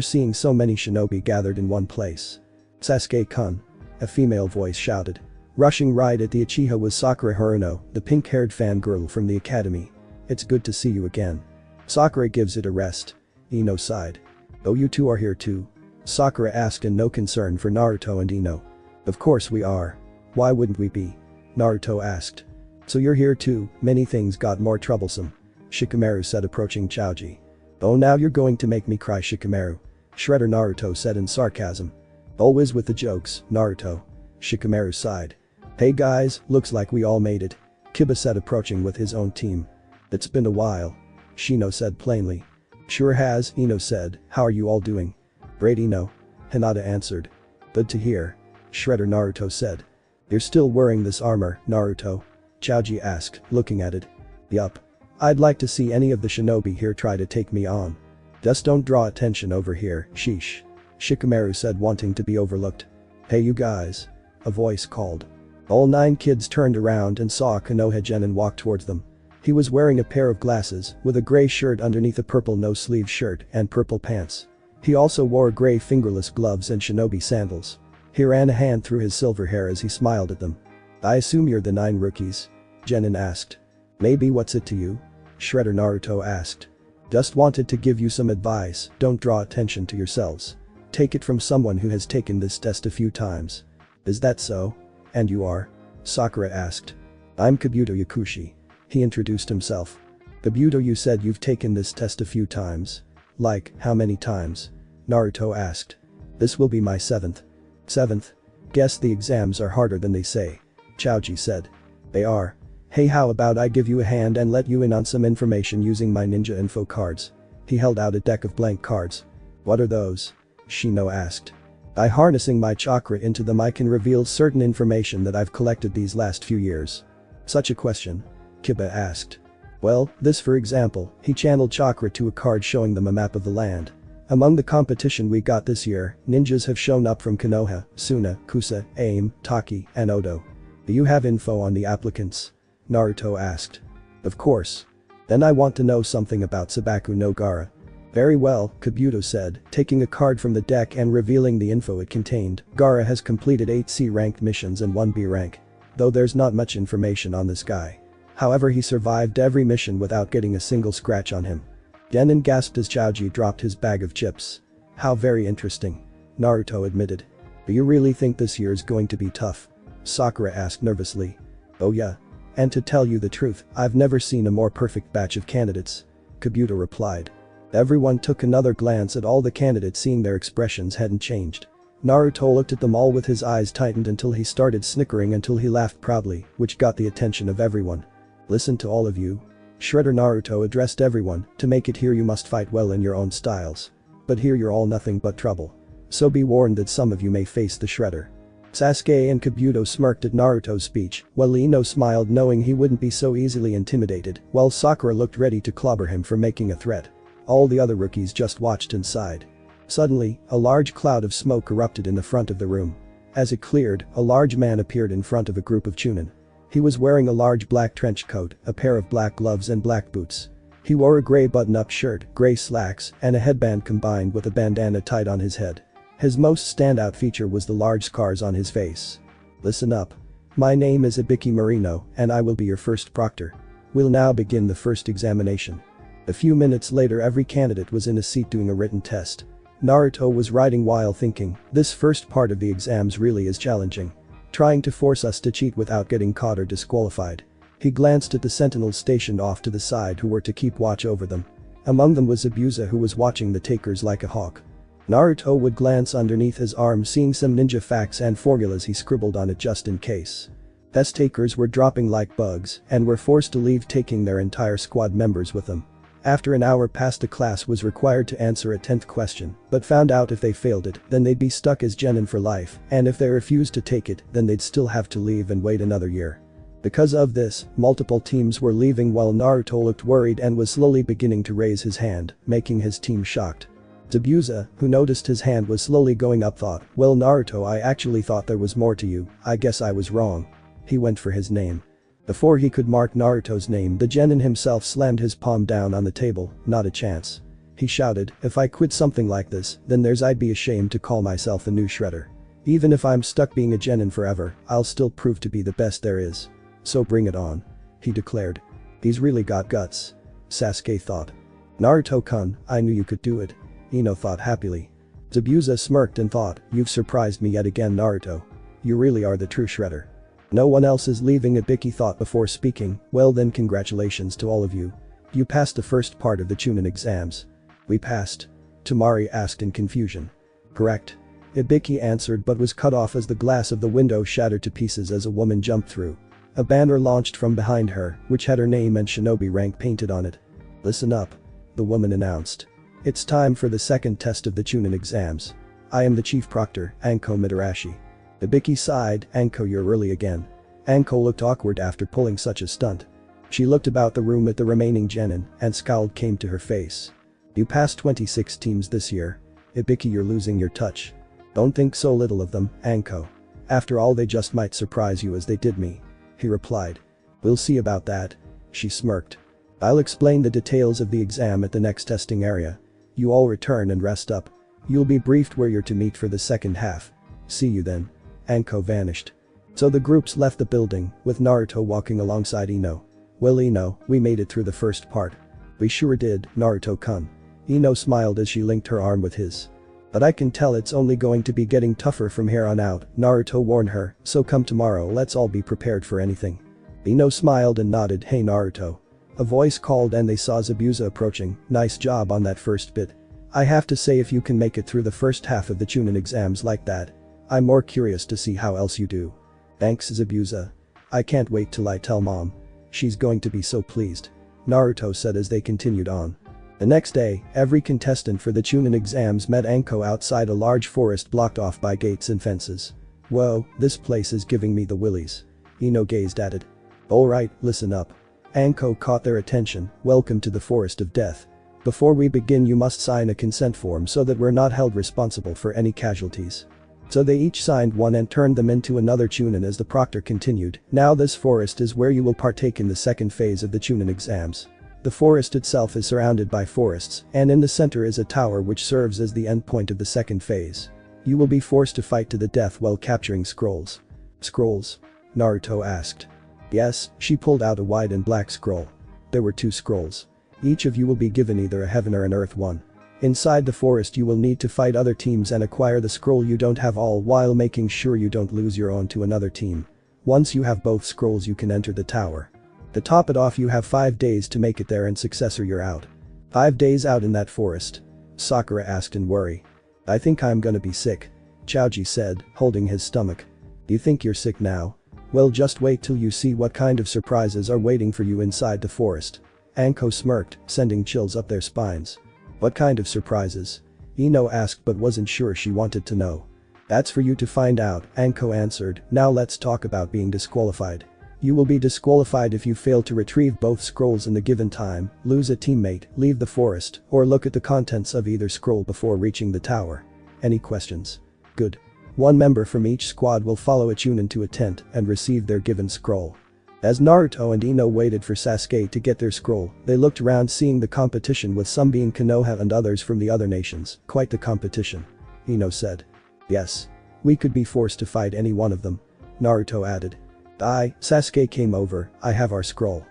seeing so many shinobi gathered in one place. "Sasuke-kun," a female voice shouted. Rushing right at the Uchiha was Sakura Haruno, the pink-haired fangirl from the academy. "It's good to see you again." Sakura gives it a rest. Ino sighed. "Oh, you two are here too?" Sakura asked in no concern for Naruto and Ino. "Of course we are. Why wouldn't we be?" Naruto asked. "So you're here too." Many things got more troublesome, Shikamaru said, approaching Choji. "Oh, now you're going to make me cry, Shikamaru," Shredder Naruto said in sarcasm. "Always with the jokes, Naruto," Shikamaru sighed. "Hey guys, looks like we all made it," Kiba said, approaching with his own team. "It's been a while," Shino said plainly. "Sure has," Ino said. "How are you all doing?" "Great, Ino," Hinata answered. "Good to hear," Shredder Naruto said. "You're still wearing this armor, Naruto?" Choji asked, looking at it. "Yup. I'd like to see any of the shinobi here try to take me on. Just don't draw attention over here, sheesh," Shikamaru said, wanting to be overlooked. "Hey you guys," a voice called. All 9 kids turned around and saw Konoha Genin walk towards them. He was wearing a pair of glasses, with a gray shirt underneath a purple no-sleeve shirt and purple pants. He also wore gray fingerless gloves and shinobi sandals. He ran a hand through his silver hair as he smiled at them. "I assume you're the 9 rookies?" Genin asked. "Maybe, what's it to you?" Shredder Naruto asked. "Just wanted to give you some advice, don't draw attention to yourselves. Take it from someone who has taken this test a few times." "Is that so? And you are?" Sakura asked. "I'm Kabuto Yakushi," he introduced himself. "Kabuto, you said you've taken this test a few times. Like, how many times?" Naruto asked. "This will be my 7th. 7th? Guess the exams are harder than they say," Choji said. "They are. Hey, how about I give you a hand and let you in on some information using my ninja info cards?" He held out a deck of blank cards. "What are those?" Shino asked. "By harnessing my chakra into them, I can reveal certain information that I've collected these last few years." "Such a question?" Kiba asked. "Well, this for example," he channeled chakra to a card showing them a map of the land. "Among the competition we got this year, ninjas have shown up from Konoha, Suna, Kusa, Aim, Taki, and Odo. Do you have info on the applicants?" Naruto asked. "Of course. Then I want to know something about Sabaku no Gara." "Very well," Kabuto said, taking a card from the deck and revealing the info it contained. "Gara has completed 8 C-ranked missions and 1 B rank. Though there's not much information on this guy. However, he survived every mission without getting a single scratch on him." Genin gasped as Choji dropped his bag of chips. "How very interesting," Naruto admitted. "Do you really think this year's going to be tough?" Sakura asked nervously. "Oh yeah. And to tell you the truth, I've never seen a more perfect batch of candidates," Kabuto replied. Everyone took another glance at all the candidates, seeing their expressions hadn't changed. Naruto looked at them all with his eyes tightened until he started snickering until he laughed proudly, which got the attention of everyone. "Listen to all of you," Shredder Naruto addressed everyone, "to make it here you must fight well in your own styles. But here you're all nothing but trouble. So be warned that some of you may face the Shredder." Sasuke and Kabuto smirked at Naruto's speech, while Ino smiled knowing he wouldn't be so easily intimidated, while Sakura looked ready to clobber him for making a threat. All the other rookies just watched and sighed. Suddenly, a large cloud of smoke erupted in the front of the room. As it cleared, a large man appeared in front of a group of chunin. He was wearing a large black trench coat, a pair of black gloves and black boots. He wore a gray button-up shirt, gray slacks, and a headband combined with a bandana tied on his head. His most standout feature was the large scars on his face. "Listen up. My name is Ibiki Marino, and I will be your first proctor. We'll now begin the first examination." A few minutes later, every candidate was in a seat doing a written test. Naruto was writing while thinking, this first part of the exams really is challenging. Trying to force us to cheat without getting caught or disqualified. He glanced at the sentinels stationed off to the side who were to keep watch over them. Among them was Zabuza, who was watching the takers like a hawk. Naruto would glance underneath his arm, seeing some ninja facts and formulas he scribbled on it just in case. Test takers were dropping like bugs and were forced to leave, taking their entire squad members with them. After an hour passed, the class was required to answer a 10th question, but found out if they failed it, then they'd be stuck as genin for life, and if they refused to take it, then they'd still have to leave and wait another year. Because of this, multiple teams were leaving while Naruto looked worried and was slowly beginning to raise his hand, making his team shocked. Zabuza, who noticed his hand was slowly going up, thought, "Well Naruto, I actually thought there was more to you, I guess I was wrong." He went for his name. Before he could mark Naruto's name, the genin himself slammed his palm down on the table. "Not a chance." He shouted, "If I quit something like this, then I'd be ashamed to call myself a new shredder. Even if I'm stuck being a genin forever, I'll still prove to be the best there is. So bring it on," he declared. "He's really got guts," Sasuke thought. "Naruto-kun, I knew you could do it," Ino thought happily. Zabuza smirked and thought, "You've surprised me yet again Naruto. You really are the true shredder." "No one else is leaving," Ibiki thought before speaking. "Well then, congratulations to all of you. You passed the first part of the Chunin exams." "We passed?" Tamari asked in confusion. "Correct," Ibiki answered, but was cut off as the glass of the window shattered to pieces as a woman jumped through. A banner launched from behind her, which had her name and shinobi rank painted on it. "Listen up," the woman announced. "It's time for the second test of the Chunin exams. I am the chief proctor, Anko Mitarashi." Ibiki sighed, "Anko, you're early again." Anko looked awkward after pulling such a stunt. She looked about the room at the remaining genin, and scowled came to her face. "You passed 26 teams this year. Ibiki, you're losing your touch. Don't think so little of them, Anko. After all, they just might surprise you as they did me," he replied. "We'll see about that," she smirked. "I'll explain the details of the exam at the next testing area. You all return and rest up. You'll be briefed where you're to meet for the second half. See you then." Anko vanished. So the groups left the building, with Naruto walking alongside Ino. "Well Ino, we made it through the first part." "We sure did, Naruto-kun." Ino smiled as she linked her arm with his. "But I can tell it's only going to be getting tougher from here on out," Naruto warned her, "so come tomorrow let's all be prepared for anything." Ino smiled and nodded. "Hey Naruto." A voice called and they saw Zabuza approaching. "Nice job on that first bit. I have to say, if you can make it through the first half of the Chunin exams like that, I'm more curious to see how else you do." "Thanks Zabuza. I can't wait till I tell mom. She's going to be so pleased," Naruto said as they continued on. The next day, every contestant for the Chunin exams met Anko outside a large forest blocked off by gates and fences. "Whoa, this place is giving me the willies." Ino gazed at it. "Alright, listen up." Anko caught their attention. "Welcome to the Forest of Death. Before we begin you must sign a consent form so that we're not held responsible for any casualties." So they each signed one and turned them into another Chunin as the proctor continued. "Now this forest is where you will partake in the second phase of the Chunin exams. The forest itself is surrounded by forests, and in the center is a tower which serves as the endpoint of the second phase. You will be forced to fight to the death while capturing scrolls." "Scrolls?" Naruto asked. "Yes," she pulled out a white and black scroll. There were 2 scrolls. Each of you will be given either a heaven or an earth one. Inside the forest you will need to fight other teams and acquire the scroll you don't have, all while making sure you don't lose your own to another team. Once you have both scrolls you can enter the tower. To top it off, you have 5 days to make it there, and success or you're out." "5 days out in that forest?" Sakura asked in worry. "I think I'm gonna be sick," Chaoji said, holding his stomach. "You think you're sick now? Well, just wait till you see what kind of surprises are waiting for you inside the forest." Anko smirked, sending chills up their spines. "What kind of surprises?" Ino asked but wasn't sure she wanted to know. "That's for you to find out," Anko answered. "Now let's talk about being disqualified. You will be disqualified if you fail to retrieve both scrolls in the given time, lose a teammate, leave the forest, or look at the contents of either scroll before reaching the tower. Any questions? Good. 1 member from each squad will follow a Chunin to a tent and receive their given scroll." As Naruto and Ino waited for Sasuke to get their scroll, they looked around, seeing the competition, with some being Konoha and others from the other nations. "Quite the competition," Ino said. "Yes. We could be forced to fight any one of them," Naruto added. Sasuke came over. "I have our scroll.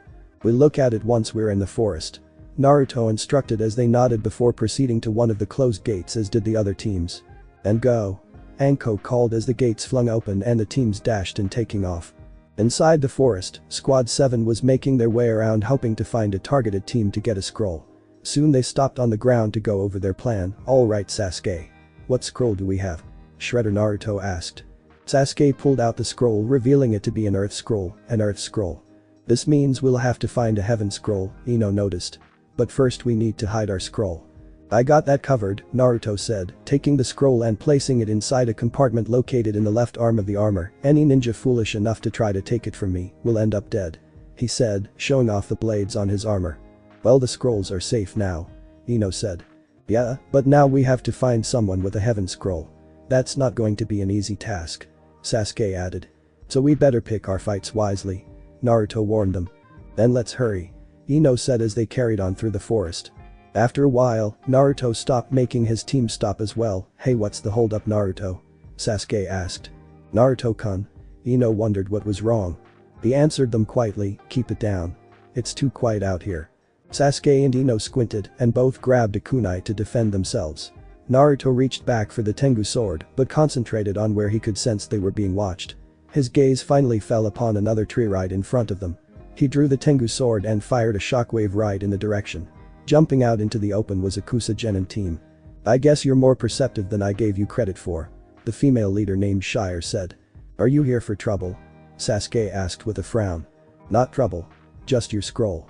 We'll look at it once we're in the forest," Naruto instructed as they nodded before proceeding to one of the closed gates, as did the other teams. "And go," Anko called as the gates flung open and the teams dashed in, taking off. Inside the forest, Squad 7 was making their way around, hoping to find a targeted team to get a scroll. Soon they stopped on the ground to go over their plan. "Alright Sasuke. What scroll do we have?" Shredder Naruto asked. Sasuke pulled out the scroll, revealing it to be an earth scroll. "An earth scroll. This means we'll have to find a heaven scroll," Ino noticed. "But first we need to hide our scroll." I got that covered, Naruto said, taking the scroll and placing it inside a compartment located in the left arm of the armor. Any ninja foolish enough to try to take it from me will end up dead, he said, showing off the blades on his armor. Well, the scrolls are safe now, Ino said. Yeah, but now we have to find someone with a heaven scroll. That's not going to be an easy task, Sasuke added. So we better pick our fights wisely, Naruto warned them. Then let's hurry, Ino said as they carried on through the forest. After a while, Naruto stopped making his team stop as well. Hey, what's the holdup, Naruto? Sasuke asked. Naruto-kun. Ino wondered what was wrong. He answered them quietly, keep it down. It's too quiet out here. Sasuke and Ino squinted and both grabbed a kunai to defend themselves. Naruto reached back for the Tengu sword but concentrated on where he could sense they were being watched. His gaze finally fell upon another tree right in front of them. He drew the Tengu sword and fired a shockwave right in the direction. Jumping out into the open was a ChaosMagemon team. I guess you're more perceptive than I gave you credit for, the female leader named Shire said. Are you here for trouble? Sasuke asked with a frown. Not trouble. Just your scroll.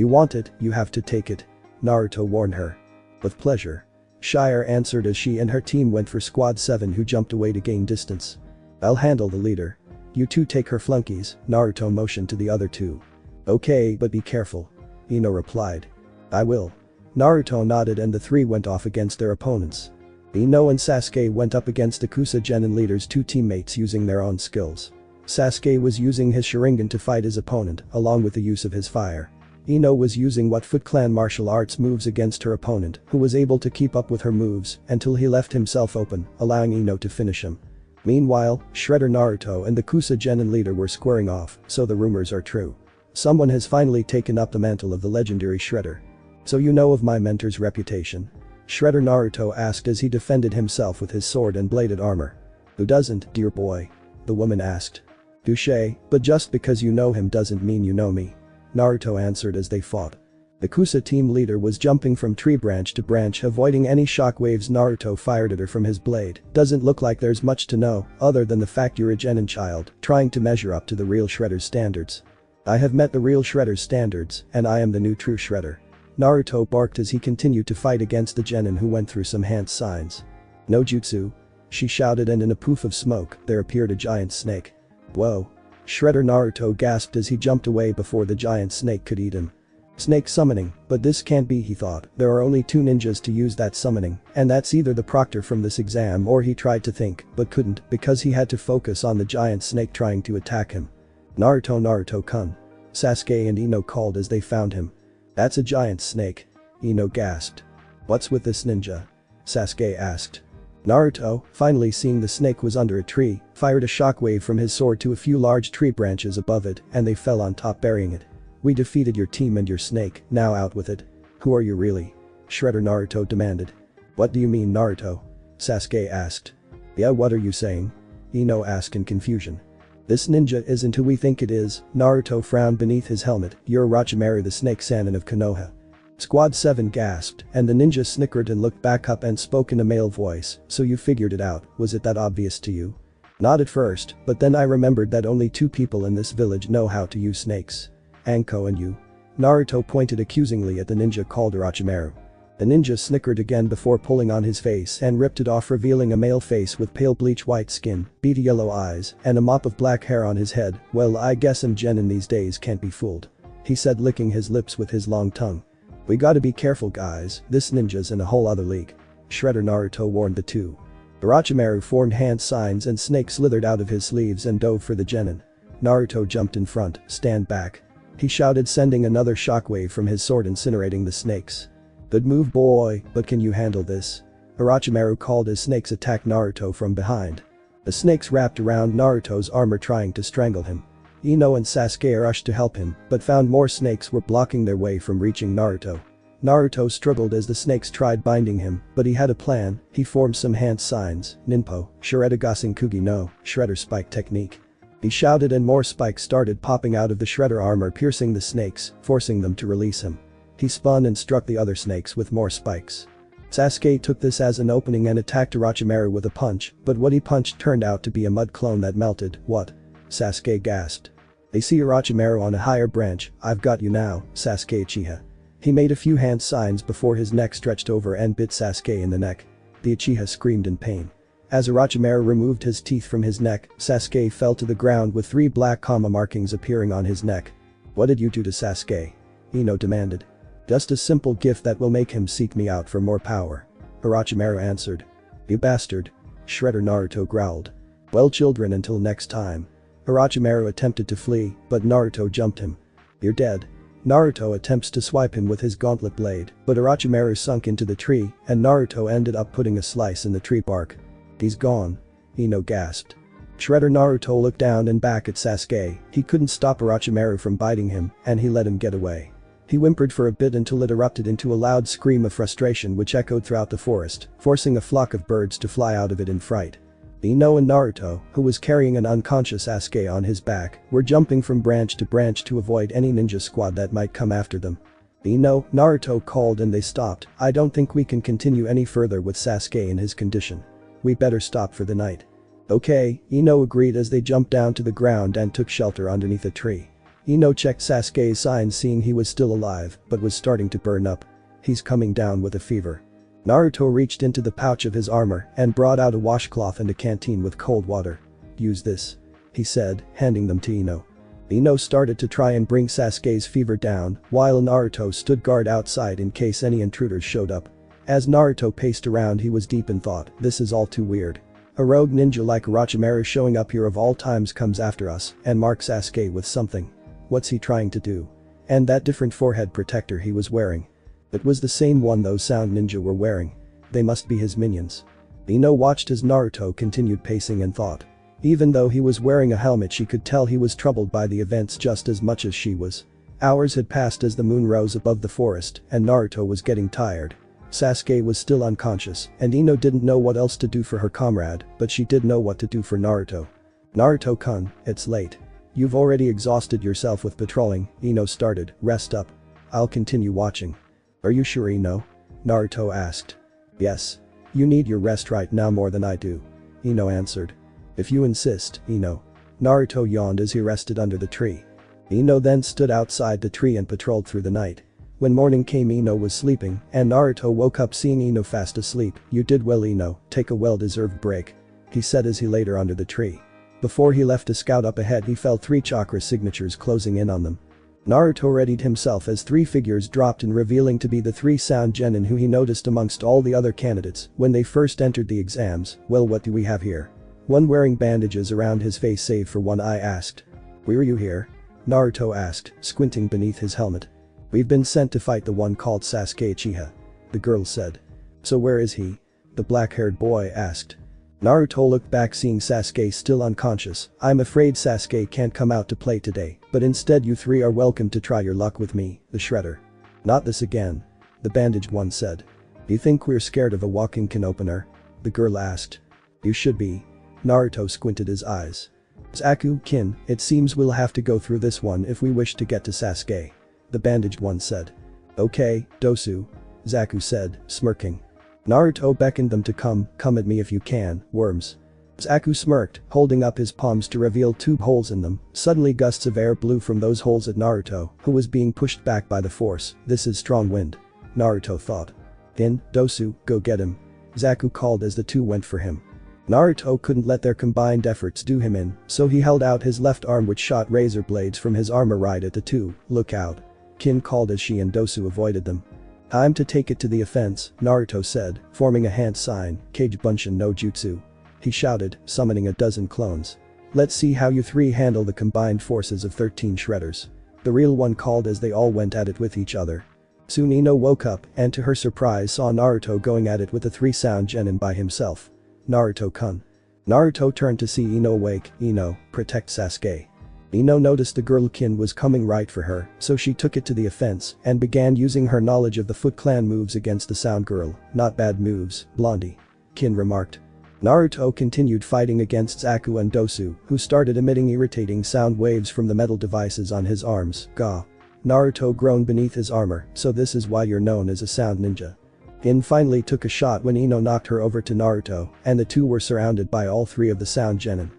You want it, you have to take it, Naruto warned her. With pleasure, Shire answered as she and her team went for Squad 7 who jumped away to gain distance. I'll handle the leader. You two take her flunkies, Naruto motioned to the other two. Okay, but be careful, Ino replied. I will. Naruto nodded and the three went off against their opponents. Ino and Sasuke went up against the ChaosMagemon leader's two teammates using their own skills. Sasuke was using his Sharingan to fight his opponent along with the use of his fire. Ino was using what Foot Clan martial arts moves against her opponent, who was able to keep up with her moves until he left himself open, allowing Ino to finish him. Meanwhile, Shredder Naruto and the ChaosMagemon leader were squaring off, so the rumors are true. Someone has finally taken up the mantle of the legendary Shredder. So you know of my mentor's reputation? Shredder Naruto asked as he defended himself with his sword and bladed armor. Who doesn't, dear boy? The woman asked. Touché, but just because you know him doesn't mean you know me, Naruto answered as they fought. The Kusa team leader was jumping from tree branch to branch avoiding any shockwaves Naruto fired at her from his blade. Doesn't look like there's much to know other than the fact you're a genin child trying to measure up to the real Shredder's standards. I have met the real Shredder's standards and I am the new true Shredder. Naruto barked as he continued to fight against the genin who went through some hand signs. No jutsu? She shouted and in a poof of smoke there appeared a giant snake. Whoa. Shredder Naruto gasped as he jumped away before the giant snake could eat him. Snake summoning, but this can't be, he thought. There are only two ninjas to use that summoning, and that's either the proctor from this exam or he tried to think but couldn't because he had to focus on the giant snake trying to attack him. Naruto-kun. Sasuke and Ino called as they found him. That's a giant snake, Ino gasped. What's with this ninja? Sasuke asked. Naruto, finally seeing the snake was under a tree, fired a shockwave from his sword to a few large tree branches above it and they fell on top burying it. We defeated your team and your snake, now out with it. Who are you really? Shredder Naruto demanded. What do you mean, Naruto? Sasuke asked. Yeah, what are you saying? Ino asked in confusion. This ninja isn't who we think it is, Naruto frowned beneath his helmet. You're Orochimaru the Snake Sannin of Konoha. Squad 7 gasped and the ninja snickered and looked back up and spoke in a male voice. So you figured it out, was it that obvious to you? Not at first, but then I remembered that only two people in this village know how to use snakes. Anko and you. Naruto pointed accusingly at the ninja called Orochimaru. The ninja snickered again before pulling on his face and ripped it off revealing a male face with pale bleach white skin, beady yellow eyes, and a mop of black hair on his head. Well, I guess I'm genin these days can't be fooled, he said licking his lips with his long tongue. We gotta be careful guys, this ninja's in a whole other league. Shredder Naruto warned the two. Orochimaru formed hand signs and snake slithered out of his sleeves and dove for the genin. Naruto jumped in front, stand back. He shouted sending another shockwave from his sword incinerating the snakes. Good move boy, but can you handle this? Orochimaru called as snakes attacked Naruto from behind. The snakes wrapped around Naruto's armor trying to strangle him. Ino and Sasuke rushed to help him but found more snakes were blocking their way from reaching Naruto. Naruto struggled as the snakes tried binding him, but he had a plan. He formed some hand signs, Ninpo, Shredder Kugi no, Shredder Spike technique. He shouted and more spikes started popping out of the Shredder armor piercing the snakes, forcing them to release him. He spun and struck the other snakes with more spikes. Sasuke took this as an opening and attacked Orochimaru with a punch, but what he punched turned out to be a mud clone that melted. What? Sasuke gasped. They see Orochimaru on a higher branch. I've got you now, Sasuke Uchiha. He made a few hand signs before his neck stretched over and bit Sasuke in the neck. The Uchiha screamed in pain. As Orochimaru removed his teeth from his neck, Sasuke fell to the ground with 3 black comma markings appearing on his neck. "What did you do to Sasuke?" Ino demanded. "Just a simple gift that will make him seek me out for more power," Orochimaru answered. "You bastard." Shredder Naruto growled. "Well children, until next time." Orochimaru attempted to flee, but Naruto jumped him. "You're dead." Naruto attempts to swipe him with his gauntlet blade, but Orochimaru sunk into the tree and Naruto ended up putting a slice in the tree bark. "He's gone," Ino gasped. Shredder Naruto looked down and back at Sasuke. He couldn't stop Orochimaru from biting him and he let him get away. He whimpered for a bit until it erupted into a loud scream of frustration which echoed throughout the forest, forcing a flock of birds to fly out of it in fright. Ino and Naruto, who was carrying an unconscious Sasuke on his back, were jumping from branch to avoid any ninja squad that might come after them. "Ino," Naruto called and they stopped. "I don't think we can continue any further with Sasuke in his condition. We better stop for the night." "Okay," Ino agreed as they jumped down to the ground and took shelter underneath a tree. Ino checked Sasuke's signs seeing he was still alive, but was starting to burn up. "He's coming down with a fever." Naruto reached into the pouch of his armor and brought out a washcloth and a canteen with cold water. "Use this," he said, handing them to Ino. Ino started to try and bring Sasuke's fever down, while Naruto stood guard outside in case any intruders showed up. As Naruto paced around he was deep in thought, this is all too weird. A rogue ninja like Orochimaru showing up here of all times comes after us and marks Sasuke with something. What's he trying to do? And that different forehead protector he was wearing. It was the same one those sound ninja were wearing. They must be his minions. Ino watched as Naruto continued pacing and thought. Even though he was wearing a helmet she could tell he was troubled by the events just as much as she was. Hours had passed as the moon rose above the forest and Naruto was getting tired. Sasuke was still unconscious and Ino didn't know what else to do for her comrade, but she did know what to do for Naruto. "Naruto-kun, it's late. You've already exhausted yourself with patrolling," Ino started. "Rest up. I'll continue watching." "Are you sure, Ino?" Naruto asked. "Yes. You need your rest right now more than I do," Ino answered. "If you insist, Ino." Naruto yawned as he rested under the tree. Ino then stood outside the tree and patrolled through the night. When morning came Ino was sleeping and Naruto woke up seeing Ino fast asleep. "You did well, Ino, take a well-deserved break," he said as he laid her under the tree. Before he left to scout up ahead he felt 3 chakra signatures closing in on them. Naruto readied himself as 3 figures dropped in revealing to be the 3 sound genin who he noticed amongst all the other candidates when they first entered the exams. "Well, what do we have here?" One wearing bandages around his face save for one eye asked. "Why are you here?" Naruto asked, squinting beneath his helmet. "We've been sent to fight the one called Sasuke Uchiha," the girl said. "So where is he?" the black-haired boy asked. Naruto looked back seeing Sasuke still unconscious. "I'm afraid Sasuke can't come out to play today, but instead you 3 are welcome to try your luck with me, the Shredder." "Not this again," the bandaged one said. "You think we're scared of a walking can opener?" the girl asked. "You should be." Naruto squinted his eyes. "Zaku-kin, it seems we'll have to go through this one if we wish to get to Sasuke," the bandaged one said. "Okay, Dosu," Zaku said, smirking. Naruto beckoned them to come at me if you can, worms." Zaku smirked, holding up his palms to reveal 2 holes in them. Suddenly gusts of air blew from those holes at Naruto, who was being pushed back by the force. "This is strong wind," Naruto thought. "In, Dosu, go get him," Zaku called as the 2 went for him. Naruto couldn't let their combined efforts do him in, so he held out his left arm which shot razor blades from his armor right at the 2. "Look out," Kin called as she and Dosu avoided them. "Time to take it to the offense," Naruto said, forming a hand sign, "Kage Bunshin no Jutsu," he shouted, summoning a dozen clones. "Let's see how you 3 handle the combined forces of 13 shredders," the real one called as they all went at it with each other. Soon Ino woke up and to her surprise saw Naruto going at it with the 3 sound genin by himself. "Naruto-kun." Naruto turned to see Ino awake. "Ino, protect Sasuke." Ino noticed the girl Kin was coming right for her, so she took it to the offense and began using her knowledge of the Foot Clan moves against the sound girl. "Not bad moves, Blondie," Kin remarked. Naruto continued fighting against Zaku and Dosu, who started emitting irritating sound waves from the metal devices on his arms. "Gah." Naruto groaned beneath his armor, "So this is why you're known as a sound ninja." In finally took a shot when Ino knocked her over to Naruto, and the 2 were surrounded by all 3 of the sound genin.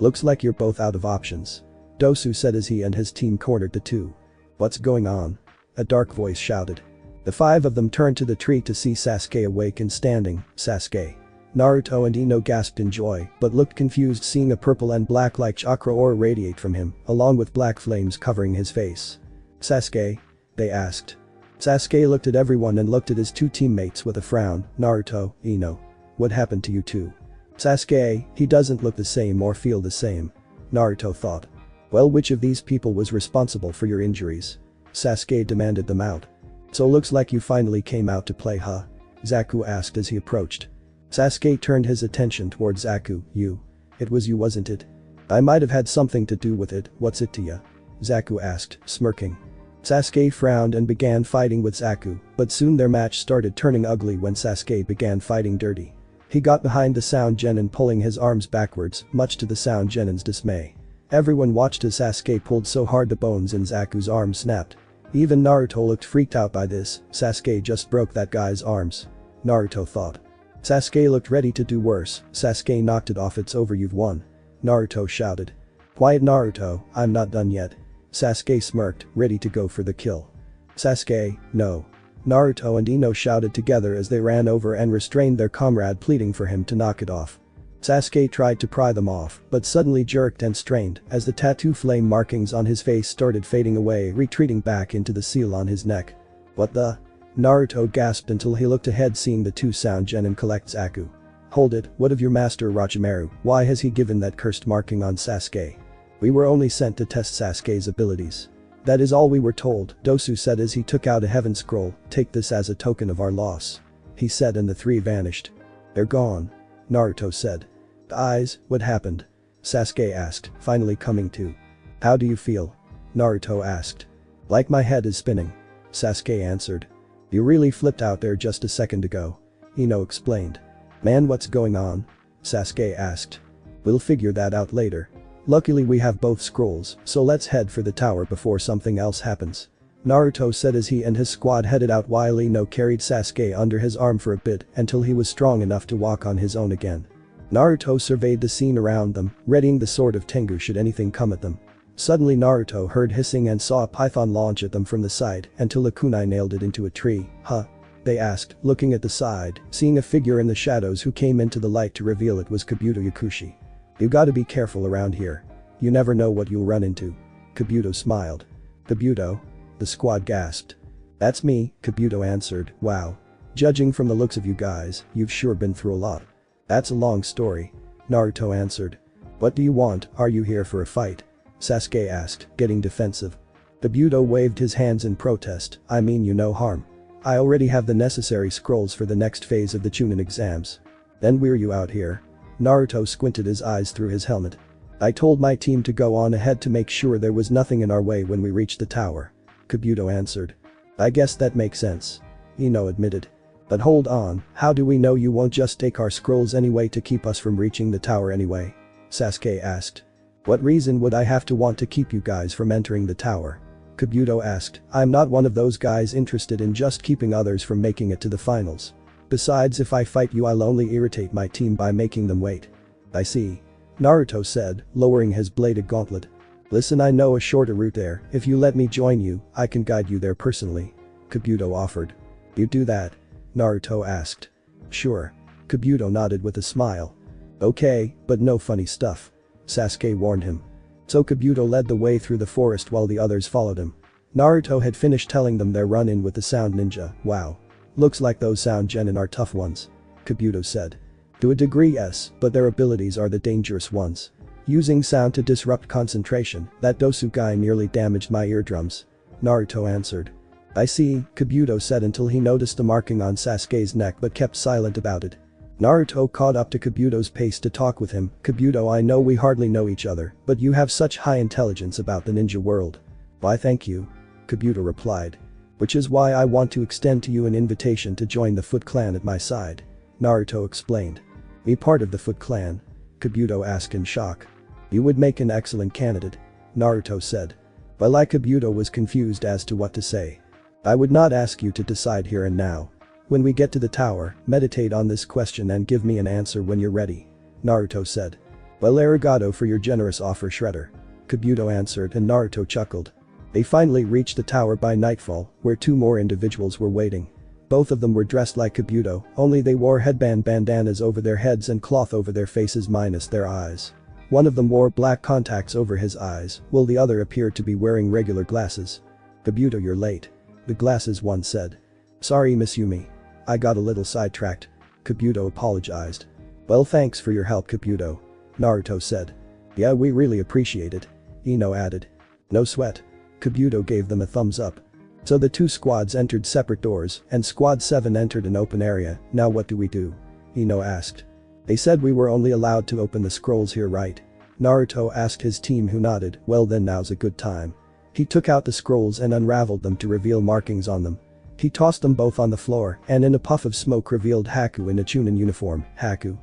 "Looks like you're both out of options," Dosu said as he and his team cornered the 2. "What's going on?" a dark voice shouted. The five of them turned to the tree to see Sasuke awake and standing. Sasuke. Naruto and Ino gasped in joy, but looked confused seeing a purple and black-like chakra aura radiate from him, along with black flames covering his face. "Sasuke?" they asked. Sasuke looked at everyone and looked at his two teammates with a frown. "Naruto, Ino. What happened to you two?" "Sasuke, he doesn't look the same or feel the same," Naruto thought. "Well, which of these people was responsible for your injuries?" Sasuke demanded them out. "So looks like you finally came out to play, huh?" Zaku asked as he approached. Sasuke turned his attention towards Zaku. "You. It was you, wasn't it?" "I might have had something to do with it, what's it to ya?" Zaku asked, smirking. Sasuke frowned and began fighting with Zaku, but soon their match started turning ugly when Sasuke began fighting dirty. He got behind the Sound Genin pulling his arms backwards, much to the Sound Genin's dismay. Everyone watched as Sasuke pulled so hard the bones in Zaku's arms snapped. Even Naruto looked freaked out by this. Sasuke just broke that guy's arms, Naruto thought. Sasuke looked ready to do worse. Sasuke knocked it off. "It's over, you've won," Naruto shouted. "Quiet, Naruto, I'm not done yet." Sasuke smirked, ready to go for the kill. "Sasuke, no." Naruto and Ino shouted together as they ran over and restrained their comrade pleading for him to knock it off. Sasuke tried to pry them off, but suddenly jerked and strained as the tattoo flame markings on his face started fading away, retreating back into the seal on his neck. "What the?" Naruto gasped until he looked ahead seeing the two Sound Genin collect Zaku. "Hold it, what of your master Orochimaru? Why has he given that cursed marking on Sasuke?" "We were only sent to test Sasuke's abilities. That is all we were told," Dosu said as he took out a heaven scroll. "Take this as a token of our loss," he said, and the three vanished. "They're gone," Naruto said. "The eyes, what happened?" Sasuke asked, finally coming to. "How do you feel?" Naruto asked. "Like my head is spinning," Sasuke answered. "You really flipped out there just a second ago," Ino explained. "Man, what's going on?" Sasuke asked. "We'll figure that out later. Luckily we have both scrolls, so let's head for the tower before something else happens," Naruto said as he and his squad headed out while Ino carried Sasuke under his arm for a bit until he was strong enough to walk on his own again. Naruto surveyed the scene around them, readying the sword of Tengu should anything come at them. Suddenly Naruto heard hissing and saw a python launch at them from the side until a kunai nailed it into a tree. "Huh?" they asked, looking at the side, seeing a figure in the shadows who came into the light to reveal it was Kabuto Yakushi. "You gotta be careful around here. You never know what you'll run into." Kabuto smiled. "Kabuto?" the squad gasped. "That's me," Kabuto answered. "Wow. Judging from the looks of you guys, you've sure been through a lot." "That's a long story," Naruto answered. "What do you want? Are you here for a fight?" Sasuke asked, getting defensive. Kabuto waved his hands in protest. "I mean you no harm. I already have the necessary scrolls for the next phase of the Chunin exams." "Then why're you out here?" Naruto squinted his eyes through his helmet. "I told my team to go on ahead to make sure there was nothing in our way when we reached the tower," Kabuto answered. "I guess that makes sense," Ino admitted. "But hold on, how do we know you won't just take our scrolls anyway to keep us from reaching the tower anyway?" Sasuke asked. "What reason would I have to want to keep you guys from entering the tower?" Kabuto asked. "I'm not one of those guys interested in just keeping others from making it to the finals. Besides, if I fight you I'll only irritate my team by making them wait." "I see," Naruto said, lowering his bladed gauntlet. "Listen, I know a shorter route there. If you let me join you, I can guide you there personally," Kabuto offered. "You do that?" Naruto asked. "Sure." Kabuto nodded with a smile. "Okay, but no funny stuff," Sasuke warned him. So Kabuto led the way through the forest while the others followed him. Naruto had finished telling them their run-in with the Sound Ninja. "Wow. Looks like those Sound Genin are tough ones," Kabuto said. "To a degree yes, but their abilities are the dangerous ones. Using sound to disrupt concentration, that Dosu guy nearly damaged my eardrums," Naruto answered. "I see," Kabuto said until he noticed the marking on Sasuke's neck but kept silent about it. Naruto caught up to Kabuto's pace to talk with him. "Kabuto, I know we hardly know each other, but you have such high intelligence about the ninja world." "Why thank you," Kabuto replied. "Which is why I want to extend to you an invitation to join the Foot Clan at my side," Naruto explained. "Be part of the Foot Clan?" Kabuto asked in shock. "You would make an excellent candidate," Naruto said. But Kabuto was confused as to what to say. "I would not ask you to decide here and now. When we get to the tower, meditate on this question and give me an answer when you're ready," Naruto said. "Well, arigato for your generous offer, Shredder," Kabuto answered, and Naruto chuckled. They finally reached the tower by nightfall, where two more individuals were waiting. Both of them were dressed like Kabuto, only they wore headband bandanas over their heads and cloth over their faces minus their eyes. One of them wore black contacts over his eyes, while the other appeared to be wearing regular glasses. "Kabuto, you're late," the glasses one said. "Sorry, Miss Yumi. I got a little sidetracked." Kabuto apologized. "Well, thanks for your help, Kabuto," Naruto said. "Yeah, we really appreciate it," Ino added. "No sweat." Kabuto gave them a thumbs up. So the two squads entered separate doors, and Squad 7 entered an open area. "Now what do we do?" Ino asked. "They said we were only allowed to open the scrolls here, right?" Naruto asked his team, who nodded. "Well, then now's a good time." He took out the scrolls and unraveled them to reveal markings on them. He tossed them both on the floor and in a puff of smoke revealed Haku in a Chunin uniform. "Haku.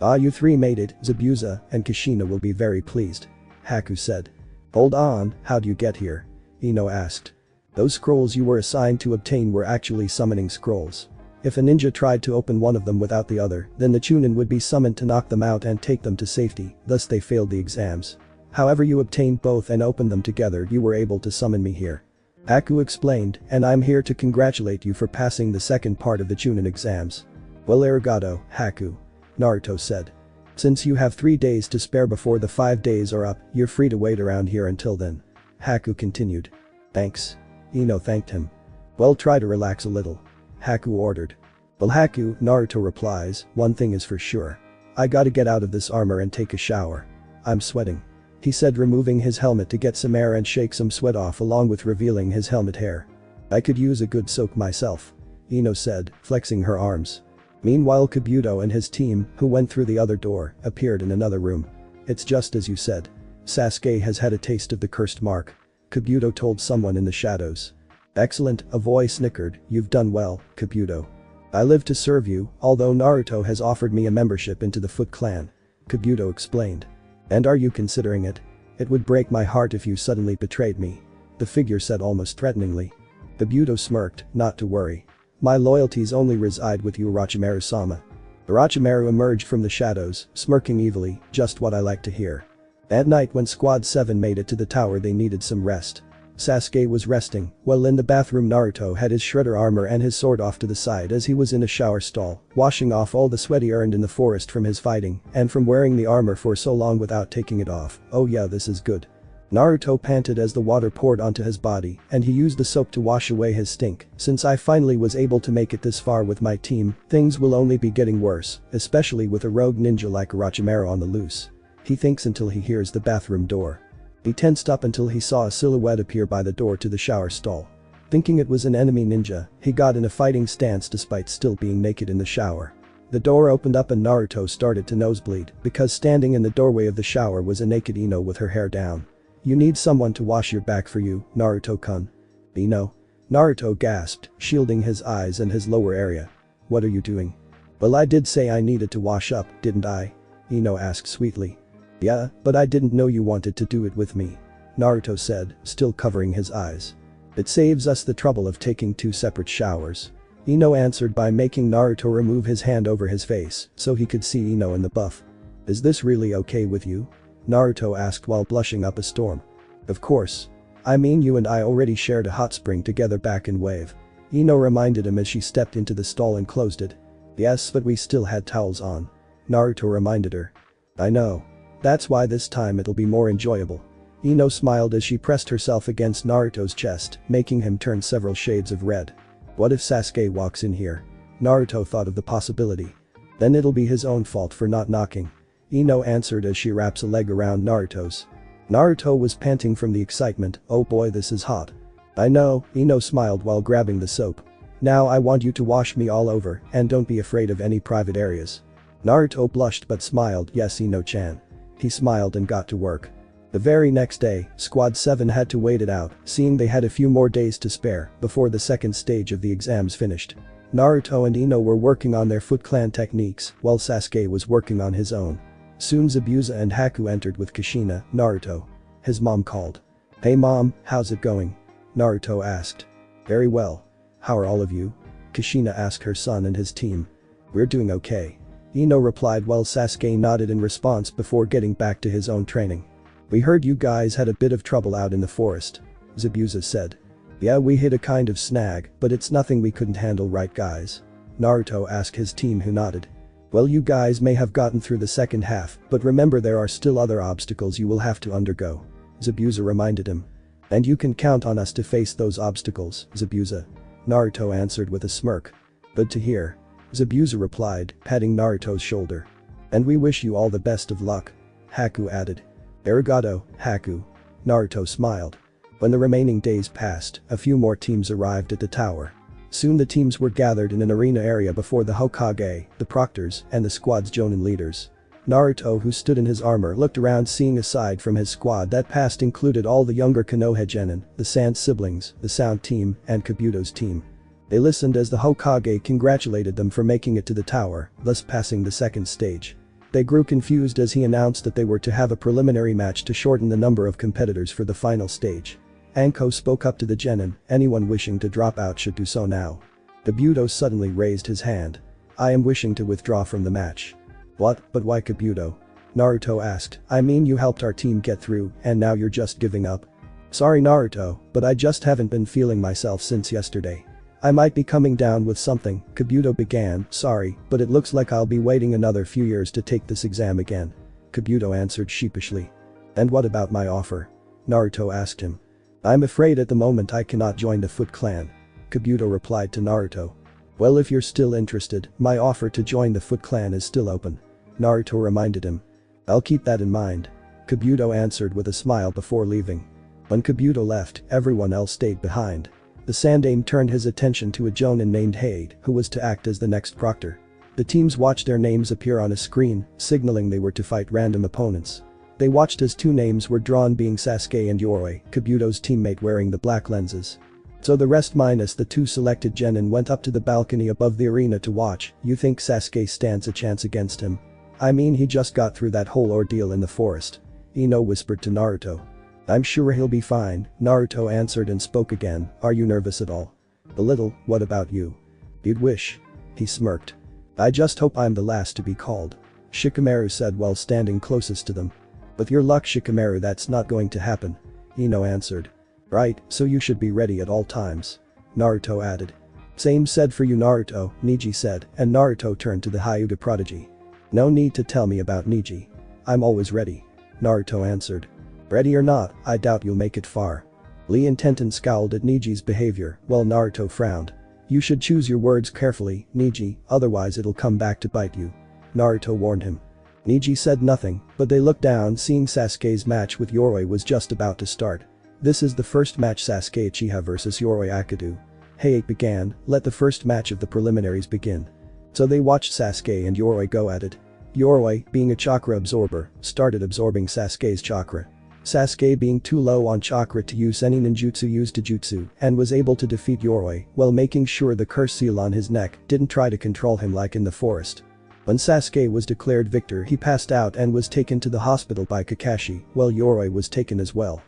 Ah, you three made it. Zabuza and Kushina will be very pleased," Haku said. "Hold on, how'd you get here?" Ino asked. "Those scrolls you were assigned to obtain were actually summoning scrolls. If a ninja tried to open one of them without the other, then the Chunin would be summoned to knock them out and take them to safety, thus they failed the exams. However, you obtained both and opened them together, you were able to summon me here," Haku explained, "and I'm here to congratulate you for passing the second part of the Chunin exams." "Well, arigato, Haku," Naruto said. "Since you have 3 days to spare before the 5 days are up, you're free to wait around here until then," Haku continued. "Thanks." Ino thanked him. "Well, try to relax a little," Haku ordered. "Well, Haku," Naruto replies, "one thing is for sure. I gotta get out of this armor and take a shower. I'm sweating," he said, removing his helmet to get some air and shake some sweat off along with revealing his helmet hair. "I could use a good soak myself," Ino said, flexing her arms. Meanwhile, Kabuto and his team, who went through the other door, appeared in another room. "It's just as you said. Sasuke has had a taste of the cursed mark," Kabuto told someone in the shadows. "Excellent," a voice snickered. "You've done well, Kabuto. I live to serve you, although Naruto has offered me a membership into the Foot Clan," Kabuto explained. "And are you considering it? It would break my heart if you suddenly betrayed me," the figure said almost threateningly. Kabuto smirked. "Not to worry. My loyalties only reside with you, Orochimaru-sama." Orochimaru emerged from the shadows, smirking evilly. "Just what I like to hear." At night, when Squad 7 made it to the tower, they needed some rest. Sasuke was resting, while in the bathroom Naruto had his shredder armor and his sword off to the side as he was in a shower stall, washing off all the sweat he earned in the forest from his fighting and from wearing the armor for so long without taking it off. "Oh yeah, this is good." Naruto panted as the water poured onto his body and he used the soap to wash away his stink. "Since I finally was able to make it this far with my team, things will only be getting worse, especially with a rogue ninja like Orochimaru on the loose," he thinks until he hears the bathroom door. He tensed up until he saw a silhouette appear by the door to the shower stall. Thinking it was an enemy ninja, he got in a fighting stance despite still being naked in the shower. The door opened up and Naruto started to nosebleed because standing in the doorway of the shower was a naked Ino with her hair down. "You need someone to wash your back for you, Naruto-kun." "Ino?" Naruto gasped, shielding his eyes and his lower area. "What are you doing?" "Well, I did say I needed to wash up, didn't I?" Ino asked sweetly. "Yeah, but I didn't know you wanted to do it with me," Naruto said, still covering his eyes. "It saves us the trouble of taking 2 separate showers." Ino answered by making Naruto remove his hand over his face so he could see Ino in the buff. "Is this really okay with you?" Naruto asked while blushing up a storm. "Of course. I mean, you and I already shared a hot spring together back in Wave," Ino reminded him as she stepped into the stall and closed it. "Yes, but we still had towels on," Naruto reminded her. "I know. That's why this time it'll be more enjoyable." Ino smiled as she pressed herself against Naruto's chest, making him turn several shades of red. "What if Sasuke walks in here?" Naruto thought of the possibility. "Then it'll be his own fault for not knocking," Ino answered as she wraps a leg around Naruto's. Naruto was panting from the excitement. "Oh boy, this is hot." "I know," Ino smiled while grabbing the soap. "Now I want you to wash me all over and don't be afraid of any private areas." Naruto blushed but smiled. "Yes, Ino-chan." He smiled and got to work. The very next day, Squad 7 had to wait it out, seeing they had a few more days to spare before the second stage of the exams finished. Naruto and Ino were working on their Foot Clan techniques while Sasuke was working on his own. Soon Zabuza and Haku entered with Kushina. "Naruto." His mom called. "Hey mom, how's it going?" Naruto asked. "Very well. How are all of you?" Kushina asked her son and his team. "We're doing okay," Ino replied while Sasuke nodded in response before getting back to his own training. "We heard you guys had a bit of trouble out in the forest." Zabuza said. Yeah, we hit a kind of snag, but it's nothing we couldn't handle, right guys? Naruto asked his team, who nodded. Well, you guys may have gotten through the second half, but remember there are still other obstacles you will have to undergo. Zabuza reminded him. And you can count on us to face those obstacles, Zabuza. Naruto answered with a smirk. Good to hear. Zabuza replied, patting Naruto's shoulder. And we wish you all the best of luck. Haku added. Arigato, Haku. Naruto smiled. When the remaining days passed, a few more teams arrived at the tower. Soon the teams were gathered in an arena area before the Hokage, the proctors, and the squad's jonin leaders. Naruto, who stood in his armor, looked around, seeing aside from his squad that passed included all the younger Konoha genin, the Sand siblings, the Sound team, and Kabuto's team. They listened as the Hokage congratulated them for making it to the tower, thus passing the second stage. They grew confused as he announced that they were to have a preliminary match to shorten the number of competitors for the final stage. Anko spoke up to the genin, anyone wishing to drop out should do so now. Kabuto suddenly raised his hand. I am wishing to withdraw from the match. What, but why Kabuto? Naruto asked. I mean, you helped our team get through, and now you're just giving up? Sorry Naruto, but I just haven't been feeling myself since yesterday. I might be coming down with something, Kabuto began. Sorry, but it looks like I'll be waiting another few years to take this exam again. Kabuto answered sheepishly. And what about my offer? Naruto asked him. I'm afraid at the moment I cannot join the Foot Clan. Kabuto replied to Naruto. Well, if you're still interested, my offer to join the Foot Clan is still open. Naruto reminded him. I'll keep that in mind. Kabuto answered with a smile before leaving. When Kabuto left, everyone else stayed behind. The Sandaime turned his attention to a jonin named Hade, who was to act as the next proctor. The teams watched their names appear on a screen, signaling they were to fight random opponents. They watched as two names were drawn, being Sasuke and Yoroi, Kabuto's teammate wearing the black lenses. So the rest minus the two selected genin went up to the balcony above the arena to watch. You think Sasuke stands a chance against him? I mean, he just got through that whole ordeal in the forest. Ino whispered to Naruto. I'm sure he'll be fine, Naruto answered and spoke again. Are you nervous at all? A little. What about you? You'd wish. He smirked. I just hope I'm the last to be called. Shikamaru said while standing closest to them. With your luck Shikamaru, that's not going to happen. Ino answered. Right, so you should be ready at all times. Naruto added. Same said for you Naruto, Neji said, and Naruto turned to the Hyuga prodigy. No need to tell me about Neji. I'm always ready. Naruto answered. Ready or not, I doubt you'll make it far. Lee and Tenten scowled at Neji's behavior, while Naruto frowned. You should choose your words carefully, Neji, otherwise it'll come back to bite you. Naruto warned him. Neji said nothing, but they looked down, seeing Sasuke's match with Yoroi was just about to start. This is the first match, Sasuke Uchiha vs Yoroi Akadu. Hey, it began, let the first match of the preliminaries begin. So they watched Sasuke and Yoroi go at it. Yoroi, being a chakra absorber, started absorbing Sasuke's chakra. Sasuke, being too low on chakra to use any ninjutsu, used Taijutsu and was able to defeat Yoroi while making sure the curse seal on his neck didn't try to control him like in the forest. When Sasuke was declared victor, he passed out and was taken to the hospital by Kakashi, while Yoroi was taken as well.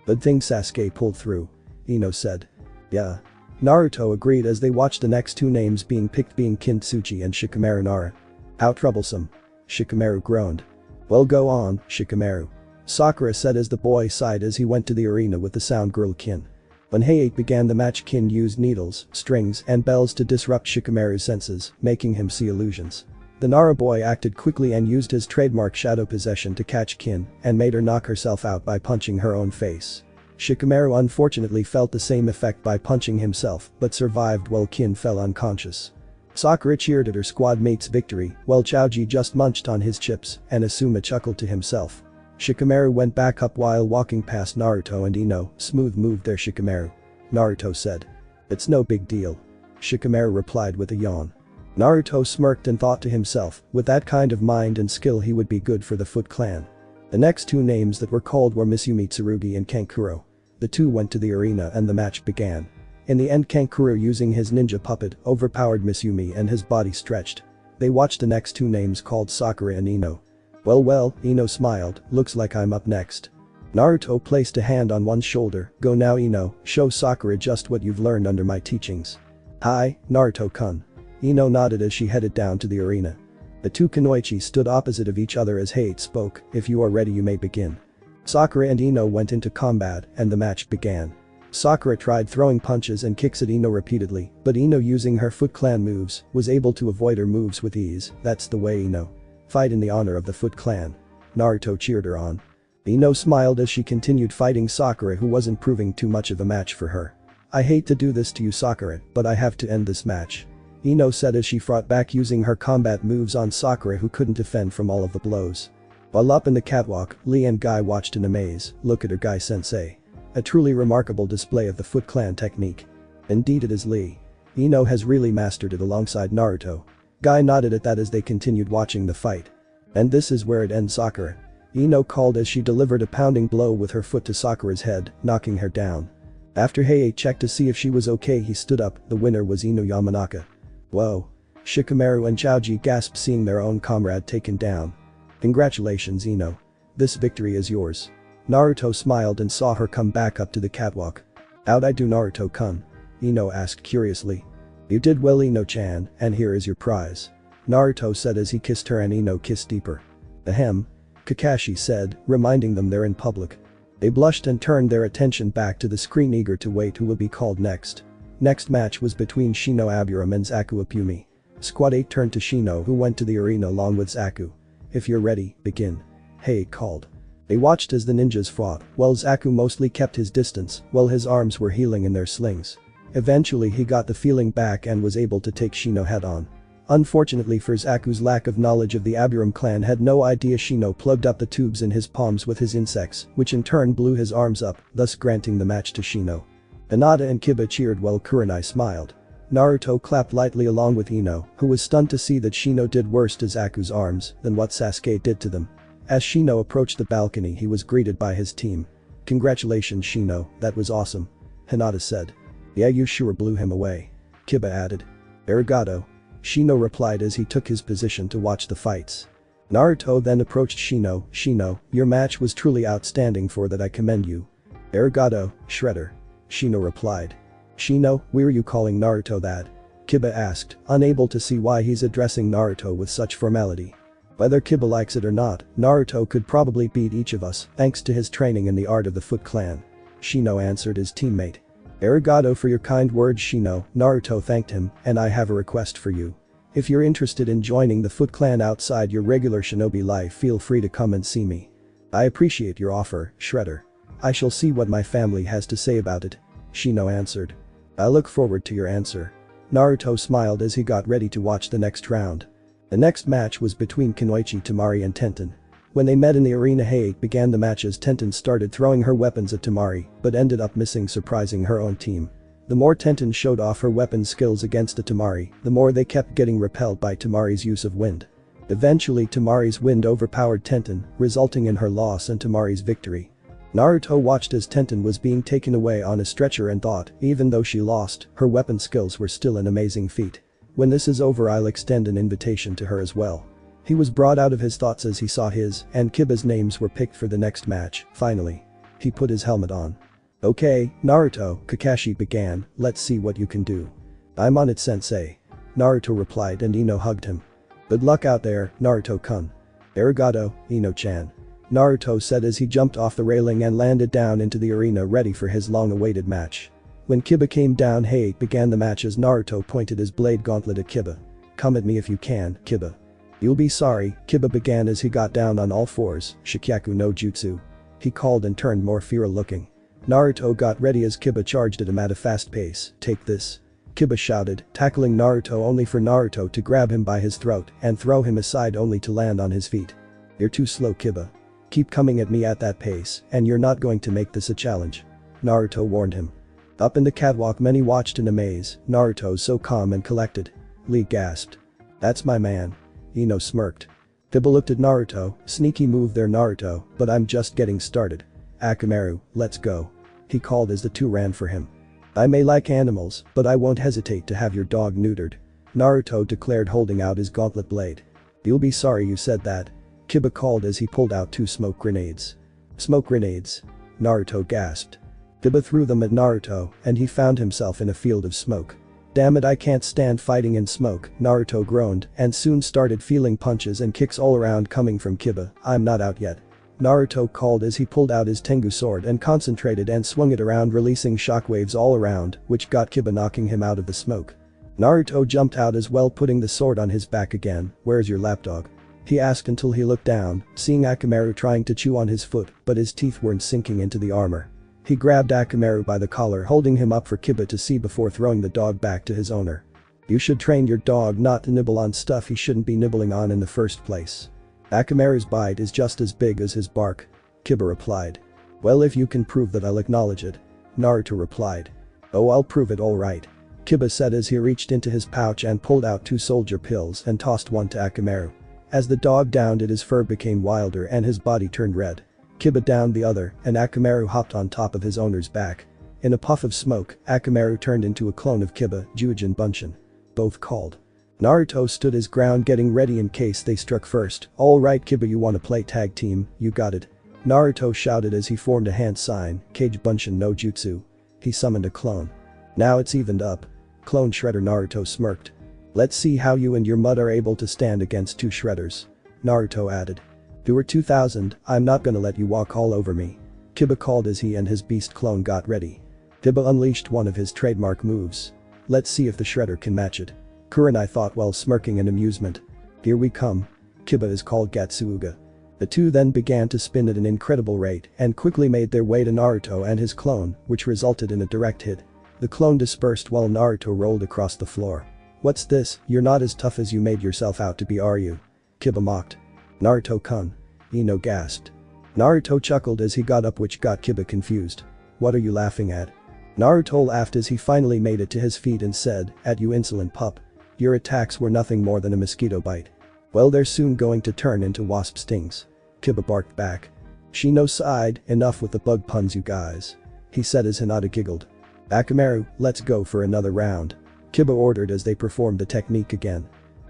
Good thing Sasuke pulled through. Ino said. Yeah. Naruto agreed as they watched the next two names being picked, being Kintsuchi and Shikamaru Nara. How troublesome. Shikamaru groaned. Well, go on, Shikamaru. Sakura said as the boy sighed as he went to the arena with the sound girl Kin. When Hayate began the match, Kin used needles, strings, and bells to disrupt Shikamaru's senses, making him see illusions. The Nara boy acted quickly and used his trademark shadow possession to catch Kin and made her knock herself out by punching her own face. Shikamaru unfortunately felt the same effect by punching himself but survived while Kin fell unconscious. Sakura cheered at her squad mate's victory while Chaoji just munched on his chips and Asuma chuckled to himself. Shikamaru went back up while walking past Naruto and Ino. Smooth move there Shikamaru. Naruto said. It's no big deal. Shikamaru replied with a yawn. Naruto smirked and thought to himself, with that kind of mind and skill he would be good for the Foot Clan. The next two names that were called were Misumi Tsurugi and Kankuro. The two went to the arena and the match began. In the end, Kankuro, using his ninja puppet, overpowered Misumi and his body stretched. They watched the next two names called Sakura and Ino. Well, Ino smiled, looks like I'm up next. Naruto placed a hand on one shoulder. Go now Ino, show Sakura just what you've learned under my teachings. Hi, Naruto-kun. Ino nodded as she headed down to the arena. The two kunoichi stood opposite of each other as Hate spoke. If you are ready you may begin. Sakura and Ino went into combat and the match began. Sakura tried throwing punches and kicks at Ino repeatedly, but Ino, using her Foot Clan moves, was able to avoid her moves with ease. That's the way, Ino. Fight in the honor of the Foot Clan. Naruto cheered her on. Ino smiled as she continued fighting Sakura, who wasn't proving too much of a match for her. I hate to do this to you, Sakura, but I have to end this match. Ino said as she fought back using her combat moves on Sakura, who couldn't defend from all of the blows. While up in the catwalk, Lee and Guy watched in amaze. Look at her, Guy-sensei. A truly remarkable display of the Foot Clan technique. Indeed it is, Lee. Ino has really mastered it alongside Naruto. Guy nodded at that as they continued watching the fight. And this is where it ends, Sakura. Ino called as she delivered a pounding blow with her foot to Sakura's head, knocking her down. After Heiei checked to see if she was okay, he stood up. The winner was Ino Yamanaka. Whoa. Shikamaru and Chaoji gasped seeing their own comrade taken down. Congratulations, Ino. This victory is yours. Naruto smiled and saw her come back up to the catwalk. How'd I do, Naruto-kun? Ino asked curiously. You did well, Ino-chan, and here is your prize. Naruto said as he kissed her, and Ino kissed deeper. Ahem. Kakashi said, reminding them they're in public. They blushed and turned their attention back to the screen, eager to wait who will be called next. Next match was between Shino Aburame and Zaku Apumi. Squad 8 turned to Shino, who went to the arena along with Zaku. If you're ready, begin. Heiei called. They watched as the ninjas fought, while Zaku mostly kept his distance, while his arms were healing in their slings. Eventually he got the feeling back and was able to take Shino head on. Unfortunately for Zaku's lack of knowledge of the Aburame clan, had no idea Shino plugged up the tubes in his palms with his insects, which in turn blew his arms up, thus granting the match to Shino. Hinata and Kiba cheered while Kurenai smiled. Naruto clapped lightly along with Ino, who was stunned to see that Shino did worse to Zaku's arms than what Sasuke did to them. As Shino approached the balcony, he was greeted by his team. Congratulations, Shino, that was awesome. Hinata said. Yeah, you sure blew him away. Kiba added. Arigato. Shino replied as he took his position to watch the fights. Naruto then approached Shino. Shino, your match was truly outstanding, for that I commend you. Arigato, Shredder. Shino replied. Shino, why are you calling Naruto that? Kiba asked, unable to see why he's addressing Naruto with such formality. Whether Kiba likes it or not, Naruto could probably beat each of us thanks to his training in the art of the Foot Clan. Shino answered his teammate. Arigato for your kind words, Shino. Naruto thanked him, and I have a request for you. If you're interested in joining the Foot Clan outside your regular shinobi life, feel free to come and see me. I appreciate your offer, Shredder. I shall see what my family has to say about it. Shino answered. I look forward to your answer. Naruto smiled as he got ready to watch the next round. The next match was between Kunoichi Tamari and Tenten. When they met in the arena, Heiei began the match as Tenten started throwing her weapons at Tamari, but ended up missing, surprising her own team. The more Tenten showed off her weapon skills against the Tamari, the more they kept getting repelled by Tamari's use of wind. Eventually Tamari's wind overpowered Tenten, resulting in her loss and Tamari's victory. Naruto watched as Tenten was being taken away on a stretcher and thought, even though she lost, her weapon skills were still an amazing feat. When this is over, I'll extend an invitation to her as well. He was brought out of his thoughts as he saw his and Kiba's names were picked for the next match. Finally, he put his helmet on. Okay, Naruto, Kakashi began, let's see what you can do. I'm on it, sensei. Naruto replied and Ino hugged him. Good luck out there, Naruto-kun. Arigato, Ino-chan. Naruto said as he jumped off the railing and landed down into the arena, ready for his long-awaited match. When Kiba came down, Heiei began the match as Naruto pointed his blade gauntlet at Kiba. Come at me if you can, Kiba. You'll be sorry, Kiba began as he got down on all fours, Shikyaku no Jutsu. He called and turned more feral looking. Naruto got ready as Kiba charged at him at a fast pace. Take this. Kiba shouted, tackling Naruto only for Naruto to grab him by his throat and throw him aside only to land on his feet. You're too slow, Kiba. Keep coming at me at that pace and you're not going to make this a challenge. Naruto warned him. Up in the catwalk, many watched in amaze. Naruto so calm and collected. Lee gasped. That's my man. Ino smirked. Kiba looked at Naruto. Sneaky move there, Naruto, but I'm just getting started. Akamaru, let's go. He called as the two ran for him. I may like animals, but I won't hesitate to have your dog neutered. Naruto declared, holding out his gauntlet blade. You'll be sorry you said that. Kiba called as he pulled out 2 smoke grenades. Smoke grenades? Naruto gasped. Kiba threw them at Naruto and he found himself in a field of smoke. Damn it, I can't stand fighting in smoke, Naruto groaned and soon started feeling punches and kicks all around coming from Kiba. I'm not out yet. Naruto called as he pulled out his Tengu sword and concentrated and swung it around, releasing shockwaves all around, which got Kiba knocking him out of the smoke. Naruto jumped out as well, putting the sword on his back again. "Where's your lapdog?" he asked until he looked down, seeing Akamaru trying to chew on his foot, but his teeth weren't sinking into the armor. He grabbed Akamaru by the collar, holding him up for Kiba to see before throwing the dog back to his owner. "You should train your dog not to nibble on stuff he shouldn't be nibbling on in the first place. Akamaru's bite is just as big as his bark," Kiba replied. "Well, if you can prove that, I'll acknowledge it," Naruto replied. "Oh, I'll prove it, all right," Kiba said as he reached into his pouch and pulled out 2 soldier pills and tossed one to Akamaru. As the dog downed it, his fur became wilder and his body turned red. Kiba downed the other, and Akamaru hopped on top of his owner's back. In a puff of smoke, Akamaru turned into a clone of Kiba, Jujin Bunshin. Both called. Naruto stood his ground, getting ready in case they struck first. "All right, Kiba, you wanna play tag team, you got it," Naruto shouted as he formed a hand sign, Kage Bunshin no Jutsu. He summoned a clone. "Now it's evened up." Clone Shredder Naruto smirked. "Let's see how you and your mud are able to stand against 2 Shredders," Naruto added. "You were 2000, I'm not gonna let you walk all over me," Kiba called as he and his beast clone got ready. Kiba unleashed one of his trademark moves. "Let's see if the Shredder can match it," Kurenai thought while smirking in amusement. "Here we come." Kiba is called Gatsuuga. The two then began to spin at an incredible rate and quickly made their way to Naruto and his clone, which resulted in a direct hit. The clone dispersed while Naruto rolled across the floor. "What's this? You're not as tough as you made yourself out to be, are you?" Kiba mocked. "Naruto-kun," Ino gasped. Naruto chuckled as he got up, which got Kiba confused. "What are you laughing at?" Naruto laughed as he finally made it to his feet and said, "At you, insolent pup. Your attacks were nothing more than a mosquito bite. Well, they're soon going to turn into wasp stings." Kiba barked back. Shino sighed, "Enough with the bug puns, you guys," he said as Hinata giggled. "Akamaru, let's go for another round," Kiba ordered as they performed the technique again.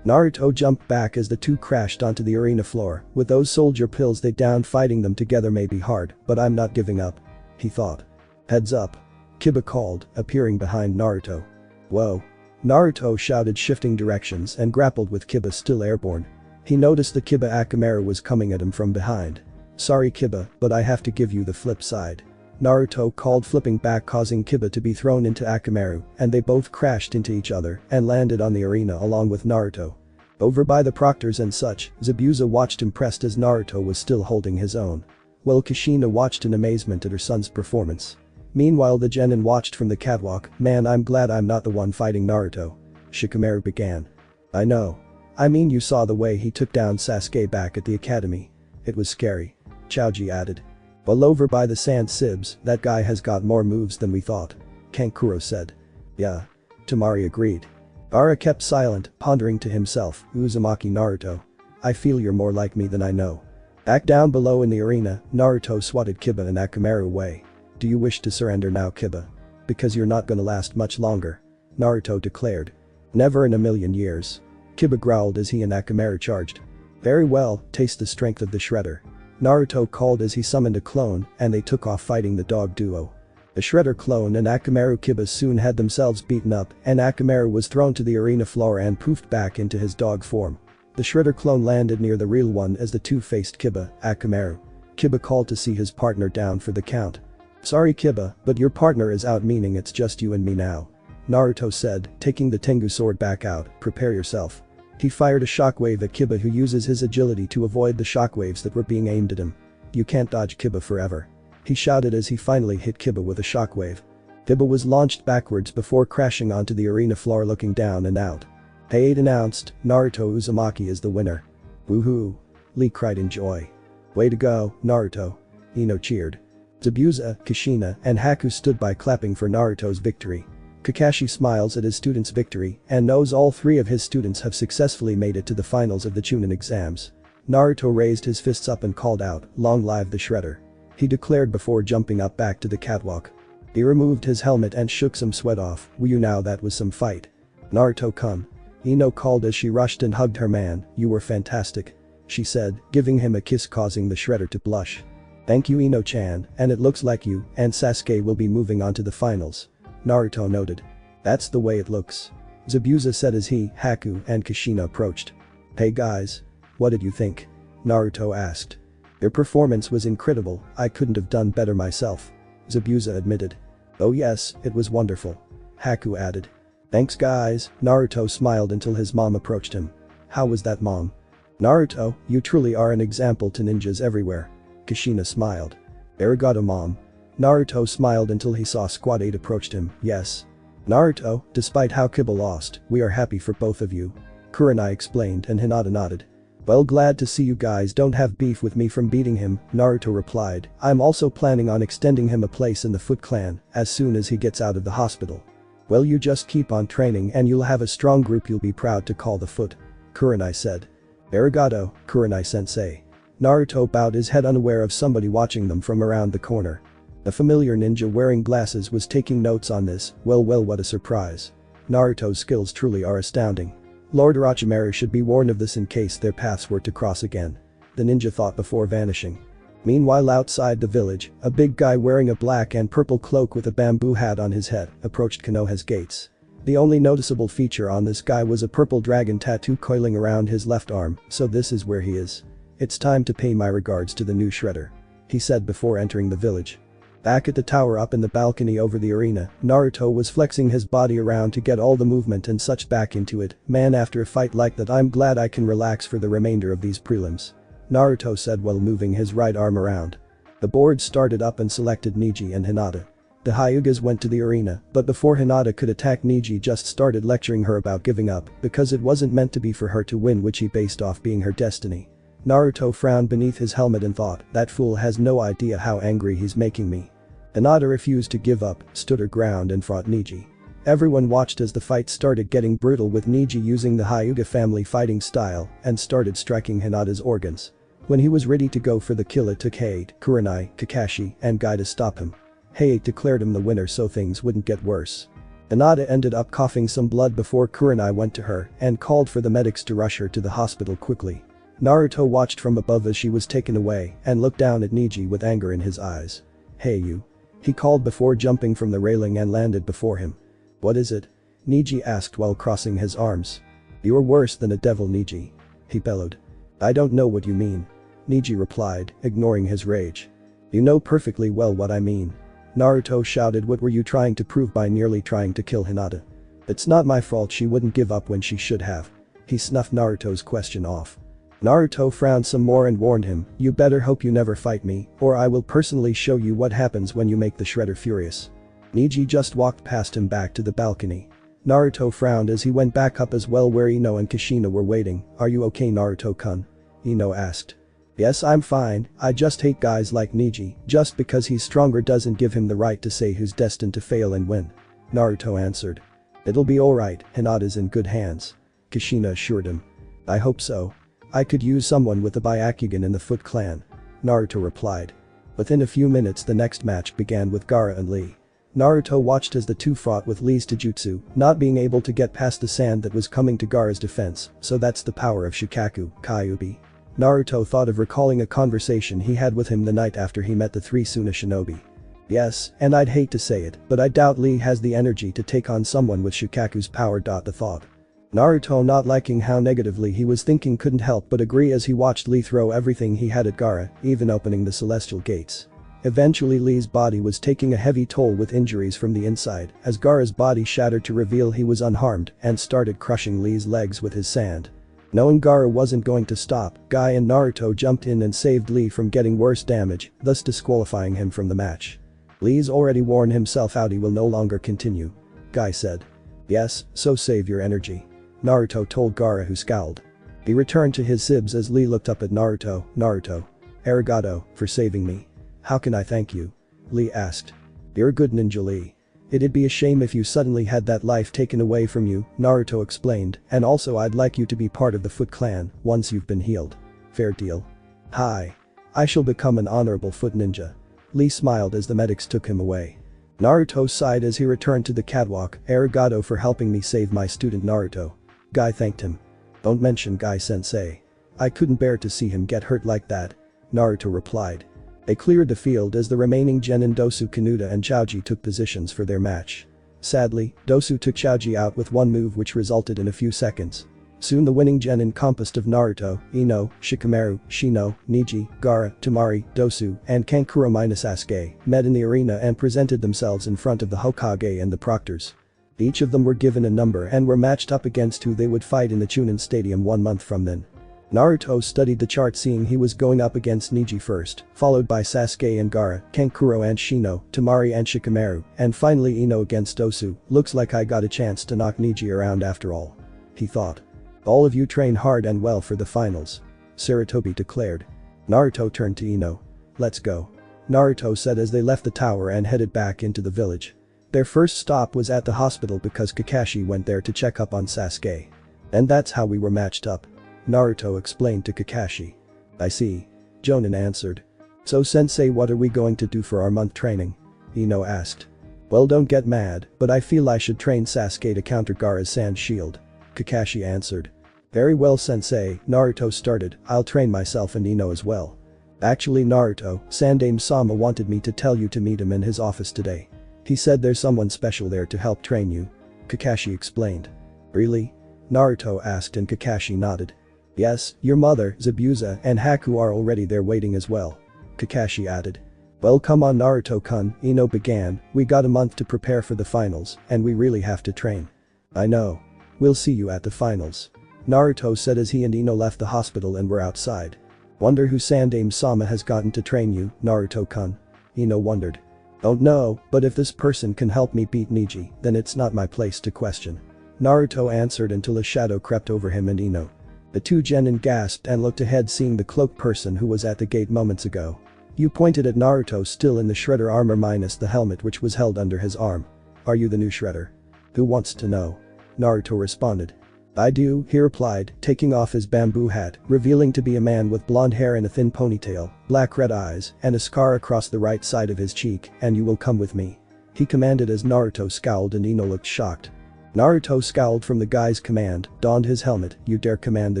Naruto jumped back as the two crashed onto the arena floor. With those soldier pills they downed, fighting them together may be hard, but I'm not giving up, he thought. "Heads up," Kiba called, appearing behind Naruto. "Whoa." Naruto shouted, shifting directions, and grappled with Kiba still airborne. He noticed that Kiba Akamaru was coming at him from behind. "Sorry Kiba, but I have to give you the flip side," Naruto called, flipping back, causing Kiba to be thrown into Akamaru, and they both crashed into each other and landed on the arena along with Naruto. Over by the proctors and such, Zabuza watched impressed as Naruto was still holding his own. While Kushina watched in amazement at her son's performance. Meanwhile, the genin watched from the catwalk. "Man, I'm glad I'm not the one fighting Naruto," Shikamaru began. "I know. I mean, you saw the way he took down Sasuke back at the academy. It was scary," Chaoji added. "While over by the sand sibs, that guy has got more moves than we thought," Kankuro said. "Yeah." Tamari agreed. Ara kept silent, pondering to himself. "Uzumaki Naruto. I feel you're more like me than I know." Back down below in the arena, Naruto swatted Kiba and Akamaru away. "Do you wish to surrender now, Kiba? Because you're not gonna last much longer," Naruto declared. "Never in a million years," Kiba growled as he and Akamaru charged. "Very well, taste the strength of the Shredder," Naruto called as he summoned a clone, and they took off fighting the dog duo. The Shredder clone and Akamaru Kiba soon had themselves beaten up, and Akamaru was thrown to the arena floor and poofed back into his dog form. The Shredder clone landed near the real one as the two faced Kiba, Akamaru. Kiba called to see his partner down for the count. "Sorry Kiba, but your partner is out, meaning it's just you and me now," Naruto said, taking the Tengu sword back out. "Prepare yourself." He fired a shockwave at Kiba, who uses his agility to avoid the shockwaves that were being aimed at him. "You can't dodge Kiba forever," he shouted as he finally hit Kiba with a shockwave. Kiba was launched backwards before crashing onto the arena floor, looking down and out. "Hey," it announced, "Naruto Uzumaki is the winner." "Woohoo!" Lee cried in joy. "Way to go, Naruto," Ino cheered. Zabuza, Kushina, and Haku stood by clapping for Naruto's victory. Kakashi smiles at his students' victory and knows all 3 of his students have successfully made it to the finals of the Chunin exams. Naruto raised his fists up and called out, "Long live the Shredder," he declared before jumping up back to the catwalk. He removed his helmet and shook some sweat off. "Were you now that was some fight." "Naruto-kun," Ino called as she rushed and hugged her man. "You were fantastic," she said, giving him a kiss, causing the Shredder to blush. "Thank you, Ino-chan, and it looks like you and Sasuke will be moving on to the finals," Naruto noted. "That's the way it looks," Zabuza said as he, Haku, and Kushina approached. "Hey guys. What did you think?" Naruto asked. Your performance was incredible, I couldn't have done better myself. Zabuza admitted. Oh yes, it was wonderful. Haku added. Thanks guys, Naruto smiled until his mom approached him. How was that, mom? Naruto, you truly are an example to ninjas everywhere. Kushina smiled. Arigato, mom. Naruto smiled until he saw Squad 8 approached him. Yes. Naruto, despite how Kiba lost, we are happy for both of you. Kurenai explained and Hinata nodded. Well, glad to see you guys don't have beef with me from beating him, Naruto replied. I'm also planning on extending him a place in the Foot Clan as soon as he gets out of the hospital. Well, you just keep on training and you'll have a strong group you'll be proud to call the Foot. Kurenai said. Arigato, Kurenai sensei. Naruto bowed his head unaware of somebody watching them from around the corner. The familiar ninja wearing glasses was taking notes on this. Well, what a surprise. Naruto's skills truly are astounding. Lord Orochimaru should be warned of this in case their paths were to cross again. The ninja thought before vanishing. Meanwhile, outside the village, a big guy wearing a black and purple cloak with a bamboo hat on his head approached Konoha's gates. The only noticeable feature on this guy was a purple dragon tattoo coiling around his left arm, so this is where he is. It's time to pay my regards to the new Shredder, he said before entering the village. Back at the tower up in the balcony over the arena, Naruto was flexing his body around to get all the movement and such back into it. Man, after a fight like that I'm glad I can relax for the remainder of these prelims. Naruto said while moving his right arm around. The board started up and selected Neji and Hinata. The Hyugas went to the arena, but before Hinata could attack, Neji just started lecturing her about giving up because it wasn't meant to be for her to win, which he based off being her destiny. Naruto frowned beneath his helmet and thought, that fool has no idea how angry he's making me. Hinata refused to give up, stood her ground and fought Neji. Everyone watched as the fight started getting brutal, with Neji using the Hyuga family fighting style and started striking Hinata's organs. When he was ready to go for the kill, it took Hayate, Kurenai, Kakashi, and Guy to stop him. Hayate declared him the winner so things wouldn't get worse. Hinata ended up coughing some blood before Kurenai went to her and called for the medics to rush her to the hospital quickly. Naruto watched from above as she was taken away and looked down at Neji with anger in his eyes. Hey you. He called before jumping from the railing and landed before him. What is it? Neji asked while crossing his arms. You're worse than a devil, Neji. He bellowed. I don't know what you mean. Neji replied, ignoring his rage. You know perfectly well what I mean. Naruto shouted, what were you trying to prove by nearly trying to kill Hinata? It's not my fault she wouldn't give up when she should have. He snuffed Naruto's question off. Naruto frowned some more and warned him, you better hope you never fight me, or I will personally show you what happens when you make the Shredder furious. Neji just walked past him back to the balcony. Naruto frowned as he went back up as well, where Ino and Kushina were waiting. Are you okay, Naruto-kun? Ino asked. Yes, I'm fine, I just hate guys like Neji. Just because he's stronger doesn't give him the right to say who's destined to fail and win. Naruto answered. It'll be alright, Hinata's in good hands. Kushina assured him. I hope so. I could use someone with a Byakugan in the Foot Clan. Naruto replied. Within a few minutes the next match began with Gaara and Lee. Naruto watched as the two fought with Lee's Taijutsu, not being able to get past the sand that was coming to Gaara's defense, so that's the power of Shikaku, Kyuubi. Naruto thought of recalling a conversation he had with him the night after he met the three Suna shinobi. Yes, and I'd hate to say it, but I doubt Lee has the energy to take on someone with Shikaku's power. The thought. Naruto, not liking how negatively he was thinking, couldn't help but agree as he watched Lee throw everything he had at Gaara, even opening the celestial gates. Eventually Lee's body was taking a heavy toll with injuries from the inside as Gaara's body shattered to reveal he was unharmed and started crushing Lee's legs with his sand. Knowing Gaara wasn't going to stop, Guy and Naruto jumped in and saved Lee from getting worse damage, thus disqualifying him from the match. Lee's already worn himself out, he will no longer continue. Guy said. Yes, so save your energy. Naruto told Gaara, who scowled. He returned to his sibs as Lee looked up at Naruto. Naruto. Arigato, for saving me. How can I thank you? Lee asked. You're a good ninja, Lee. It'd be a shame if you suddenly had that life taken away from you, Naruto explained, and also I'd like you to be part of the Foot Clan once you've been healed. Fair deal. Hi. I shall become an honorable foot ninja. Lee smiled as the medics took him away. Naruto sighed as he returned to the catwalk. Arigato for helping me save my student Naruto. Guy thanked him. Don't mention Guy-sensei. I couldn't bear to see him get hurt like that. Naruto replied. They cleared the field as the remaining genin Dosu Kanuta and Choji took positions for their match. Sadly, Dosu took Choji out with one move which resulted in a few seconds. Soon the winning gen encompassed of Naruto, Ino, Shikamaru, Shino, Niji, Gaara, Temari, Dosu, and Kankuro minus Sasuke met in the arena and presented themselves in front of the Hokage and the proctors. Each of them were given a number and were matched up against who they would fight in the Chunin Stadium 1 month from then. Naruto studied the chart seeing he was going up against Niji first, followed by Sasuke and Gaara, Kankuro and Shino, Temari and Shikamaru, and finally Ino against Dosu. Looks like I got a chance to knock Niji around after all. He thought. All of you train hard and well for the finals. Sarutobi declared. Naruto turned to Ino. Let's go. Naruto said as they left the tower and headed back into the village. Their first stop was at the hospital because Kakashi went there to check up on Sasuke. And that's how we were matched up. Naruto explained to Kakashi. I see. Jonin answered. So sensei, what are we going to do for our month training? Ino asked. Well, don't get mad, but I feel I should train Sasuke to counter Gaara's sand shield. Kakashi answered. Very well sensei, Naruto started, I'll train myself and Ino as well. Actually Naruto, Sandaime-sama wanted me to tell you to meet him in his office today. He said there's someone special there to help train you. Kakashi explained. Really? Naruto asked and Kakashi nodded. Yes, your mother, Zabuza, and Haku are already there waiting as well. Kakashi added. Well, come on Naruto-kun, Ino began, we got a month to prepare for the finals, and we really have to train. I know. We'll see you at the finals. Naruto said as he and Ino left the hospital and were outside. Wonder who Sandaime-sama has gotten to train you, Naruto-kun? Ino wondered. Don't know, but if this person can help me beat Niji, then it's not my place to question. Naruto answered until a shadow crept over him and Ino. The two genin gasped and looked ahead seeing the cloaked person who was at the gate moments ago. You pointed at Naruto still in the Shredder armor minus the helmet which was held under his arm. Are you the new Shredder? Who wants to know? Naruto responded. I do, he replied, taking off his bamboo hat, revealing to be a man with blonde hair and a thin ponytail, black-red eyes, and a scar across the right side of his cheek, and you will come with me. He commanded as Naruto scowled and Ino looked shocked. Naruto scowled from the guy's command, donned his helmet, you dare command the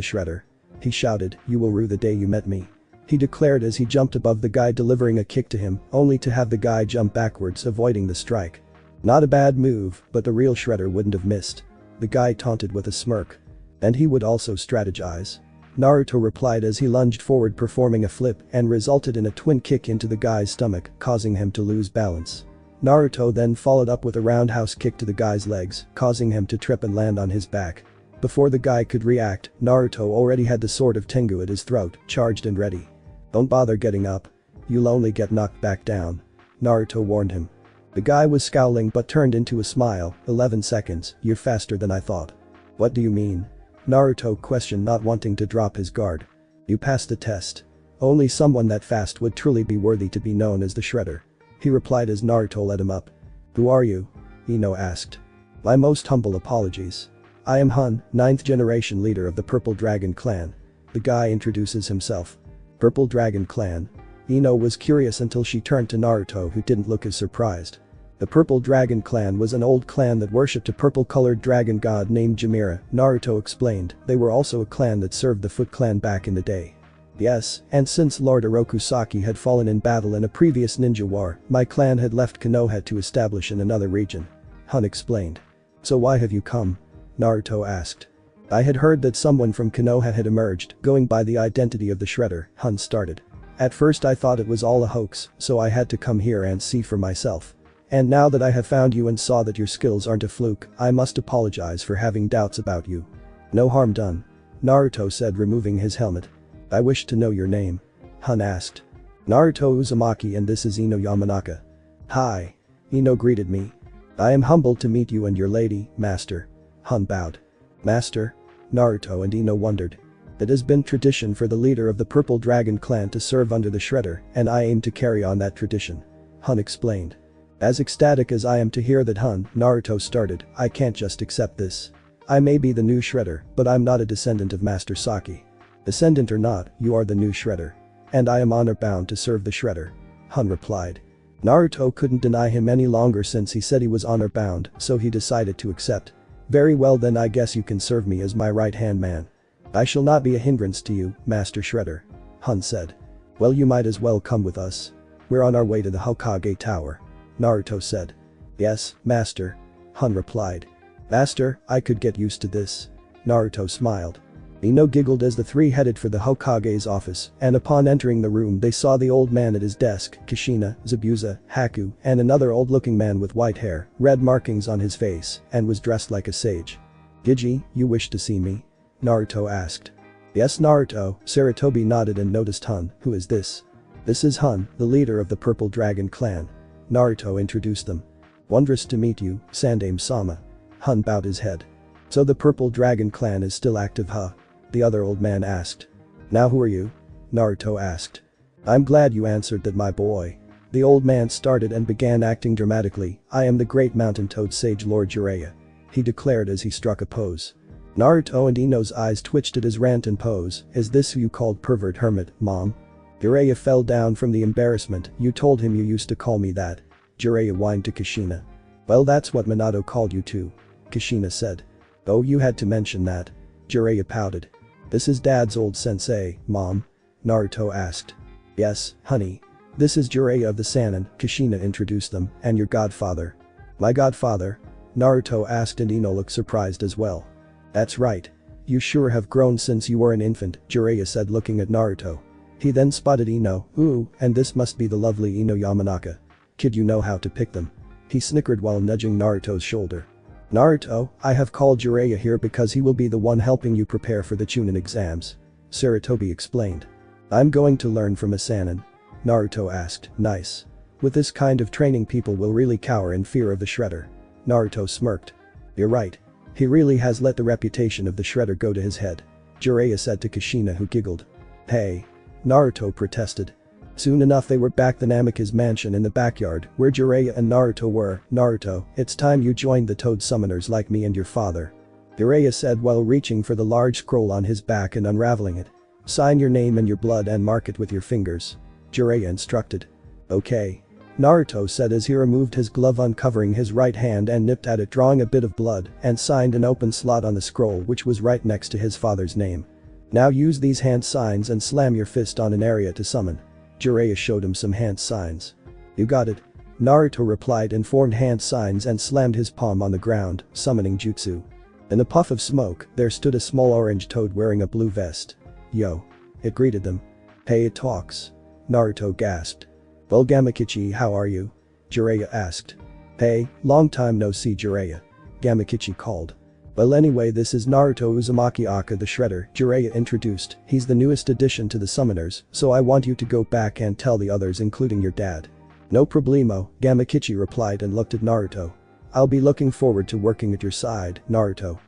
Shredder. He shouted, you will rue the day you met me. He declared as he jumped above the guy delivering a kick to him, only to have the guy jump backwards avoiding the strike. Not a bad move, but the real Shredder wouldn't have missed. The guy taunted with a smirk. And he would also strategize. Naruto replied as he lunged forward performing a flip and resulted in a twin kick into the guy's stomach, causing him to lose balance. Naruto then followed up with a roundhouse kick to the guy's legs, causing him to trip and land on his back. Before the guy could react, Naruto already had the sword of Tengu at his throat, charged and ready. Don't bother getting up. You'll only get knocked back down. Naruto warned him. The guy was scowling but turned into a smile, 11 seconds, you're faster than I thought. What do you mean? Naruto questioned not wanting to drop his guard. You passed the test. Only someone that fast would truly be worthy to be known as the Shredder. He replied as Naruto led him up. Who are you? Ino asked. My most humble apologies. I am Hun, 9th generation leader of the Purple Dragon clan. The guy introduces himself. Purple Dragon clan? Ino was curious until she turned to Naruto who didn't look as surprised. The Purple Dragon clan was an old clan that worshipped a purple-colored dragon god named Jamira, Naruto explained. They were also a clan that served the Foot Clan back in the day. Yes, and since Lord Orokusaki had fallen in battle in a previous ninja war, my clan had left Konoha to establish in another region. Hun explained. So why have you come? Naruto asked. I had heard that someone from Konoha had emerged, going by the identity of the Shredder, Hun started. At first I thought it was all a hoax, so I had to come here and see for myself. And now that I have found you and saw that your skills aren't a fluke, I must apologize for having doubts about you. No harm done. Naruto said removing his helmet. I wish to know your name. Hun asked. Naruto Uzumaki and this is Ino Yamanaka. Hi. Ino greeted me. I am humbled to meet you and your lady, master. Hun bowed. Master? Naruto and Ino wondered. It has been tradition for the leader of the Purple Dragon clan to serve under the Shredder, and I aim to carry on that tradition. Hun explained. As ecstatic as I am to hear that Hun, Naruto started, I can't just accept this. I may be the new Shredder, but I'm not a descendant of Master Saki. Descendant or not, you are the new Shredder. And I am honor-bound to serve the Shredder. Hun replied. Naruto couldn't deny him any longer since he said he was honor-bound, so he decided to accept. Very well then I guess you can serve me as my right-hand man. I shall not be a hindrance to you, Master Shredder. Hun said. Well you might as well come with us. We're on our way to the Hokage Tower. Naruto said. Yes, Master. Hun replied. Master, I could get used to this. Naruto smiled. Ino giggled as the three headed for the Hokage's office, and upon entering the room they saw the old man at his desk, Kushina, Zabuza, Haku, and another old-looking man with white hair, red markings on his face, and was dressed like a sage. "Gigi, you wish to see me?" Naruto asked. "Yes, Naruto," Sarutobi nodded and noticed Hun. "Who is this?" "This is Hun, the leader of the Purple Dragon clan." Naruto introduced them. "Wondrous to meet you, Sandaime-sama." Hun bowed his head. "So the Purple Dragon clan is still active, huh?" the other old man asked. "Now who are you?" Naruto asked. "I'm glad you answered that, my boy." The old man started and began acting dramatically. "I am the great mountain toad sage Lord Jiraiya," he declared as he struck a pose. Naruto and Ino's eyes twitched at his rant and pose. "Is this who you called pervert hermit, mom?" Jiraiya fell down from the embarrassment. "You told him you used to call me that." Jiraiya whined to Kushina. "Well, that's what Minato called you too," Kushina said. "Oh, you had to mention that." Jiraiya pouted. "This is Dad's old sensei, Mom?" Naruto asked. "Yes, honey. This is Jiraiya of the Sannin," Kushina introduced them, "and your godfather." "My godfather?" Naruto asked and Ino looked surprised as well. "That's right. You sure have grown since you were an infant," Jiraiya said looking at Naruto. He then spotted Ino. "Ooh, and this must be the lovely Ino Yamanaka. Kid, you know how to pick them." He snickered while nudging Naruto's shoulder. "Naruto, I have called Jiraiya here because he will be the one helping you prepare for the Chunin exams," Sarutobi explained. "I'm going to learn from a Sannin?" Naruto asked. "Nice. With this kind of training people will really cower in fear of the Shredder." Naruto smirked. "You're right. He really has let the reputation of the Shredder go to his head," Jiraiya said to Kushina, who giggled. "Hey!" Naruto protested. Soon enough they were back at Namika's mansion in the backyard where Jiraiya and Naruto were. "Naruto, it's time you joined the Toad Summoners like me and your father," Jiraiya said while reaching for the large scroll on his back and unraveling it. "Sign your name and your blood and mark it with your fingers," Jiraiya instructed. "Okay," Naruto said as he removed his glove, uncovering his right hand and nipped at it, drawing a bit of blood, and signed an open slot on the scroll which was right next to his father's name. "Now use these hand signs and slam your fist on an area to summon." Jiraiya showed him some hand signs. "You got it," Naruto replied and formed hand signs and slammed his palm on the ground, summoning jutsu. In a puff of smoke, there stood a small orange toad wearing a blue vest. "Yo," it greeted them. "Hey, it talks," Naruto gasped. "Well, Gamakichi, how are you?" Jiraiya asked. "Hey, long time no see, Jiraiya," Gamakichi called. "Well, anyway, this is Naruto Uzumaki Aka the Shredder," Jiraiya introduced. "He's the newest addition to the summoners, so I want you to go back and tell the others, including your dad." "No problemo," Gamakichi replied and looked at Naruto. "I'll be looking forward to working at your side, Naruto."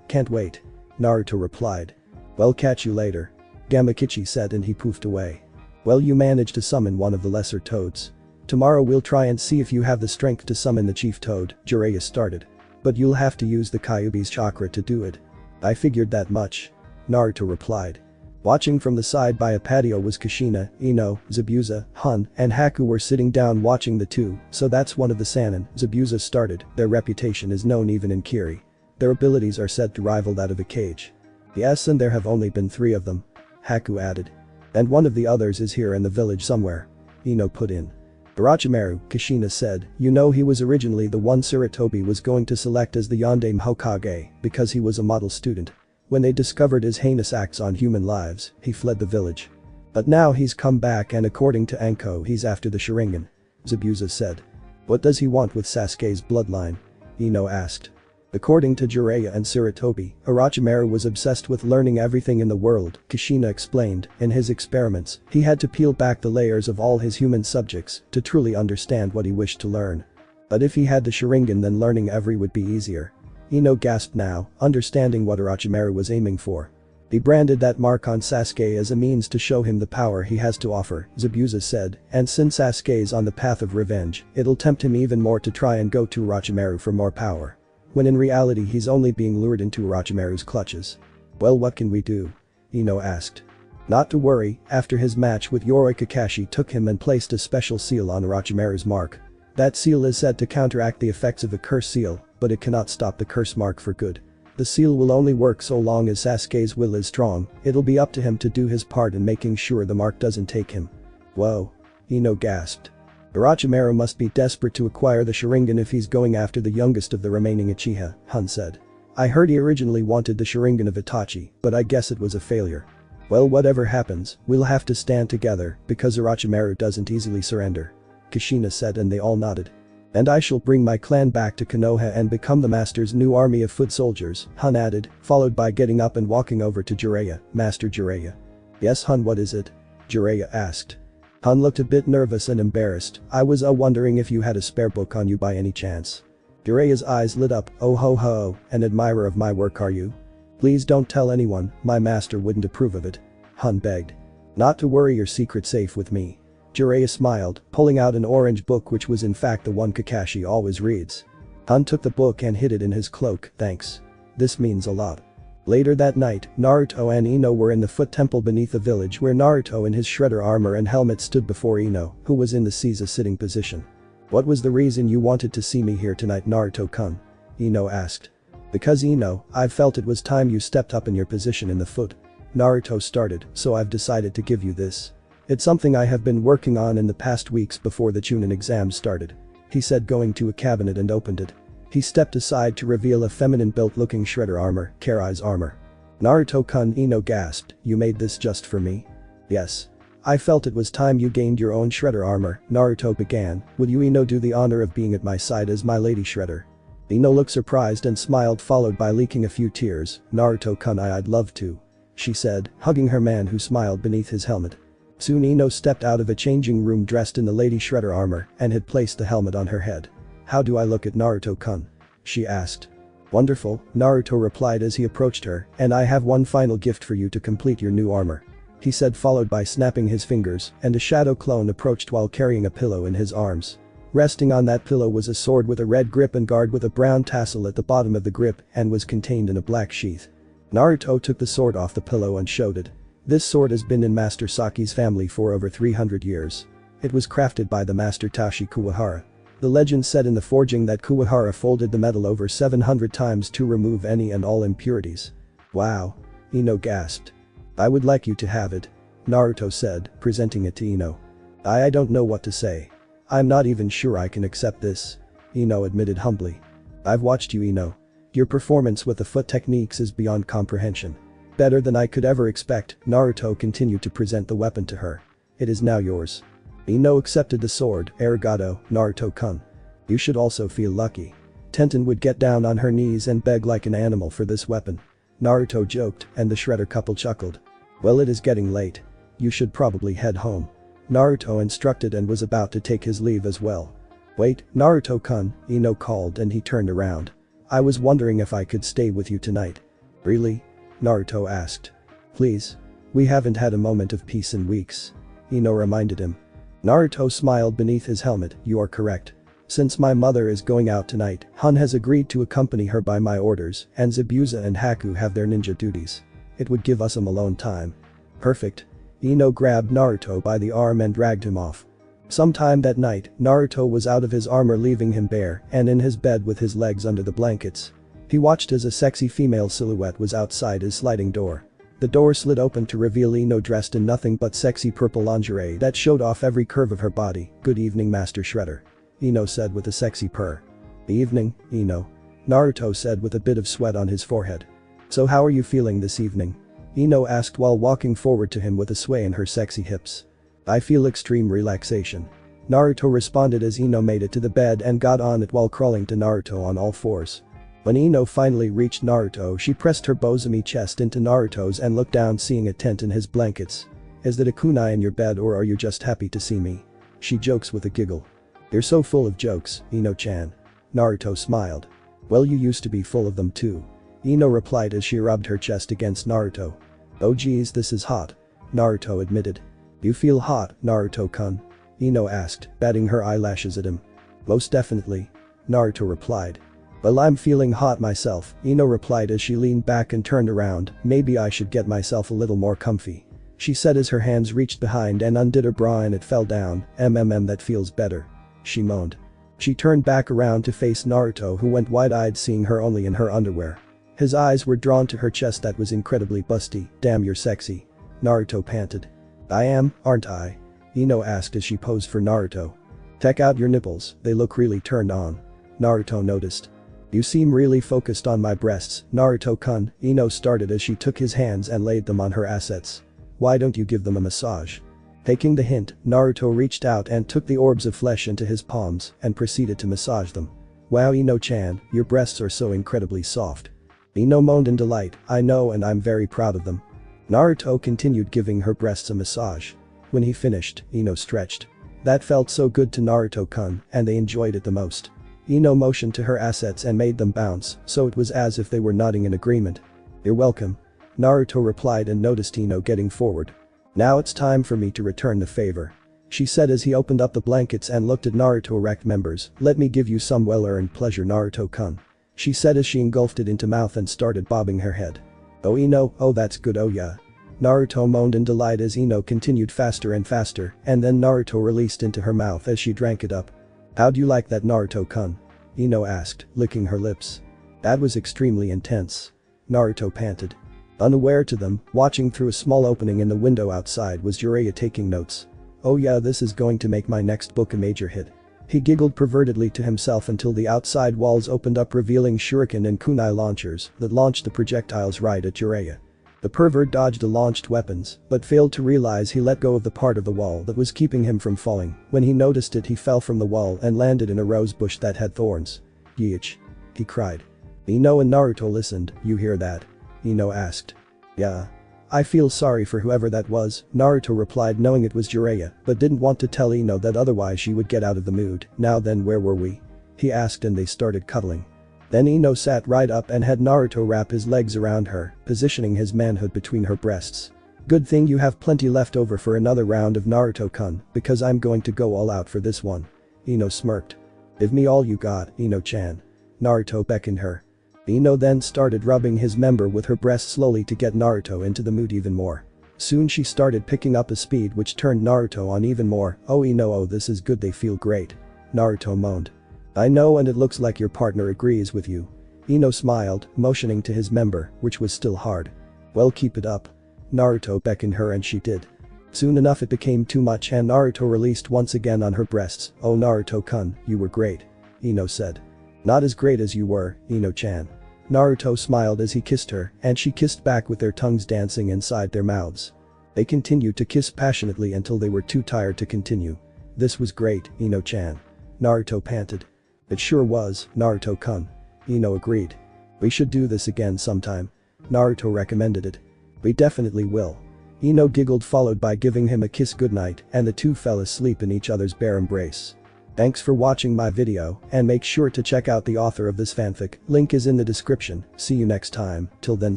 Can't wait," Naruto replied. "Well, catch you later," Gamakichi said and he poofed away. "Well, you managed to summon one of the lesser toads. Tomorrow we'll try and see if you have the strength to summon the chief toad," Jiraiya started. "But you'll have to use the Kyuubi's chakra to do it." "I figured that much," Naruto replied. Watching from the side by a patio was Kushina, Ino, Zabuza, Hun, and Haku were sitting down watching the two. "So that's one of the Sannin," Zabuza started. "Their reputation is known even in Kiri. Their abilities are said to rival that of a Cage." "Yes, and there have only been 3 of them," Haku added. "And one of the others is here in the village somewhere," Ino put in. "Orochimaru," Kushina said. "You know he was originally the one Sarutobi was going to select as the Yondaime Hokage because he was a model student. When they discovered his heinous acts on human lives, he fled the village. But now he's come back and according to Anko he's after the Sharingan," Zabuza said. "What does he want with Sasuke's bloodline?" Ino asked. According to Jiraiya and Sarutobi, Orochimaru was obsessed with learning everything in the world, Kushina explained. In his experiments, he had to peel back the layers of all his human subjects to truly understand what he wished to learn. But if he had the Sharingan, then learning every would be easier. Ino gasped now, understanding what Orochimaru was aiming for. He branded that mark on Sasuke as a means to show him the power he has to offer, Zabuza said, and since Sasuke's on the path of revenge, it'll tempt him even more to try and go to Orochimaru for more power. When in reality he's only being lured into Orochimaru's clutches. "Well, what can we do?" Ino asked. "Not to worry, after his match with Yoroi Kakashi took him and placed a special seal on Orochimaru's mark. That seal is said to counteract the effects of a curse seal, but it cannot stop the curse mark for good. The seal will only work so long as Sasuke's will is strong. It'll be up to him to do his part in making sure the mark doesn't take him." "Whoa," Ino gasped. "Orochimaru must be desperate to acquire the Sharingan if he's going after the youngest of the remaining Uchiha," Hun said. I heard he originally wanted the Sharingan of Itachi, but I guess it was a failure. Well, whatever happens, we'll have to stand together because Orochimaru doesn't easily surrender. Kushina said, and they all nodded. And I shall bring my clan back to Konoha and become the master's new army of foot soldiers, Hun added, followed by getting up and walking over to Jiraiya. Master Jiraiya. Yes, Hun, what is it? Jiraiya asked. Hun looked a bit nervous and embarrassed. I was wondering if you had a spare book on you by any chance. Jiraiya's eyes lit up. Oh ho ho, an admirer of my work are you? Please don't tell anyone, my master wouldn't approve of it. Hun begged. Not to worry, your secret safe with me. Jiraiya smiled, pulling out an orange book which was in fact the one Kakashi always reads. Hun took the book and hid it in his cloak. Thanks. This means a lot. Later that night, Naruto and Ino were in the foot temple beneath the village where Naruto in his shredder armor and helmet stood before Ino, who was in the Caesar sitting position. What was the reason you wanted to see me here tonight, Naruto-kun? Ino asked. Because Ino, I felt it was time you stepped up in your position in the foot. Naruto started, so I've decided to give you this. It's something I have been working on in the past weeks before the Chunin exam started. He said, going to a cabinet and opened it. He stepped aside to reveal a feminine built looking shredder armor, Karai's armor. Naruto-kun, Ino gasped, you made this just for me? Yes. I felt it was time you gained your own shredder armor, Naruto began. Will you, Ino, do the honor of being at my side as my lady shredder? Ino looked surprised and smiled, followed by leaking a few tears. Naruto-kun, I'd love to. She said, hugging her man who smiled beneath his helmet. Soon Ino stepped out of a changing room dressed in the lady shredder armor and had placed the helmet on her head. How do I look at Naruto-kun? She asked. Wonderful, Naruto replied as he approached her, and I have one final gift for you to complete your new armor. He said, followed by snapping his fingers, and a shadow clone approached while carrying a pillow in his arms. Resting on that pillow was a sword with a red grip and guard with a brown tassel at the bottom of the grip and was contained in a black sheath. Naruto took the sword off the pillow and showed it. This sword has been in Master Saki's family for over 300 years. It was crafted by the Master Tashi Kuwahara. The legend said in the forging that Kuwahara folded the metal over 700 times to remove any and all impurities. Wow. Ino gasped. I would like you to have it. Naruto said, presenting it to Ino. I don't know what to say. I'm not even sure I can accept this. Ino admitted humbly. I've watched you, Ino. Your performance with the foot techniques is beyond comprehension. Better than I could ever expect. Naruto continued to present the weapon to her. It is now yours. Ino accepted the sword. Arigato, Naruto-kun. You should also feel lucky. Tenten would get down on her knees and beg like an animal for this weapon. Naruto joked, and the shredder couple chuckled. Well, it is getting late. You should probably head home. Naruto instructed and was about to take his leave as well. Wait, Naruto-kun, Ino called and he turned around. I was wondering if I could stay with you tonight. Really? Naruto asked. Please. We haven't had a moment of peace in weeks. Ino reminded him. Naruto smiled beneath his helmet. You are correct. Since my mother is going out tonight, Hun has agreed to accompany her by my orders, and Zabuza and Haku have their ninja duties. It would give us some alone time. Perfect. Ino grabbed Naruto by the arm and dragged him off. Sometime that night, Naruto was out of his armor, leaving him bare and in his bed with his legs under the blankets. He watched as a sexy female silhouette was outside his sliding door. The door slid open to reveal Ino dressed in nothing but sexy purple lingerie that showed off every curve of her body. Good evening, Master Shredder. Ino said with a sexy purr. Evening, Ino. Naruto said with a bit of sweat on his forehead. So how are you feeling this evening? Ino asked while walking forward to him with a sway in her sexy hips. I feel extreme relaxation. Naruto responded as Ino made it to the bed and got on it while crawling to Naruto on all fours. When Ino finally reached Naruto, she pressed her bosomy chest into Naruto's and looked down, seeing a tent in his blankets. Is that a kunai in your bed, or are you just happy to see me? She jokes with a giggle. You're so full of jokes, Ino-chan. Naruto smiled. Well, you used to be full of them too. Ino replied as she rubbed her chest against Naruto. Oh geez, this is hot. Naruto admitted. You feel hot, Naruto-kun? Ino asked, batting her eyelashes at him. Most definitely. Naruto replied. Well, I'm feeling hot myself, Ino replied as she leaned back and turned around. Maybe I should get myself a little more comfy. She said as her hands reached behind and undid her bra and it fell down. That feels better. She moaned. She turned back around to face Naruto, who went wide-eyed, seeing her only in her underwear. His eyes were drawn to her chest that was incredibly busty. Damn, you're sexy. Naruto panted. I am, aren't I? Ino asked as she posed for Naruto. Check out your nipples, they look really turned on. Naruto noticed. You seem really focused on my breasts, Naruto-kun, Ino started as she took his hands and laid them on her assets. Why don't you give them a massage? Taking the hint, Naruto reached out and took the orbs of flesh into his palms and proceeded to massage them. Wow, Ino-chan, your breasts are so incredibly soft. Ino moaned in delight. I know, and I'm very proud of them. Naruto continued giving her breasts a massage. When he finished, Ino stretched. That felt so good to Naruto-kun, and they enjoyed it the most. Ino motioned to her assets and made them bounce, so it was as if they were nodding in agreement. You're welcome. Naruto replied and noticed Ino getting forward. Now it's time for me to return the favor. She said as he opened up the blankets and looked at Naruto erect members. Let me give you some well-earned pleasure, Naruto-kun. She said as she engulfed it into mouth and started bobbing her head. Oh Ino, oh that's good, oh yeah. Naruto moaned in delight as Ino continued faster and faster, and then Naruto released into her mouth as she drank it up. How'd you like that, Naruto-kun? Ino asked, licking her lips. That was extremely intense. Naruto panted. Unaware to them, watching through a small opening in the window outside was Jiraiya taking notes. Oh yeah, this is going to make my next book a major hit. He giggled pervertedly to himself until the outside walls opened up revealing shuriken and kunai launchers that launched the projectiles right at Jiraiya. The pervert dodged the launched weapons, but failed to realize he let go of the part of the wall that was keeping him from falling. When he noticed it, he fell from the wall and landed in a rose bush that had thorns. Yeech. He cried. Ino and Naruto listened. You hear that? Ino asked. Yeah. I feel sorry for whoever that was, Naruto replied knowing it was Jiraiya, but didn't want to tell Ino that otherwise she would get out of the mood. Now then, where were we? He asked and they started cuddling. Then Ino sat right up and had Naruto wrap his legs around her, positioning his manhood between her breasts. Good thing you have plenty left over for another round of Naruto-kun, because I'm going to go all out for this one. Ino smirked. Give me all you got, Ino-chan. Naruto beckoned her. Ino then started rubbing his member with her breast slowly to get Naruto into the mood even more. Soon she started picking up a speed which turned Naruto on even more. Oh Ino, oh this is good, they feel great. Naruto moaned. I know, and it looks like your partner agrees with you. Ino smiled, motioning to his member, which was still hard. Well, keep it up. Naruto beckoned her and she did. Soon enough it became too much and Naruto released once again on her breasts. Oh Naruto-kun, you were great. Ino said. Not as great as you were, Ino-chan. Naruto smiled as he kissed her, and she kissed back with their tongues dancing inside their mouths. They continued to kiss passionately until they were too tired to continue. This was great, Ino-chan. Naruto panted. It sure was, Naruto-kun. Ino agreed. We should do this again sometime. Naruto recommended it. We definitely will. Ino giggled, followed by giving him a kiss goodnight, and the two fell asleep in each other's bare embrace. Thanks for watching my video, and make sure to check out the author of this fanfic, link is in the description. See you next time, till then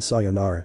sayonara.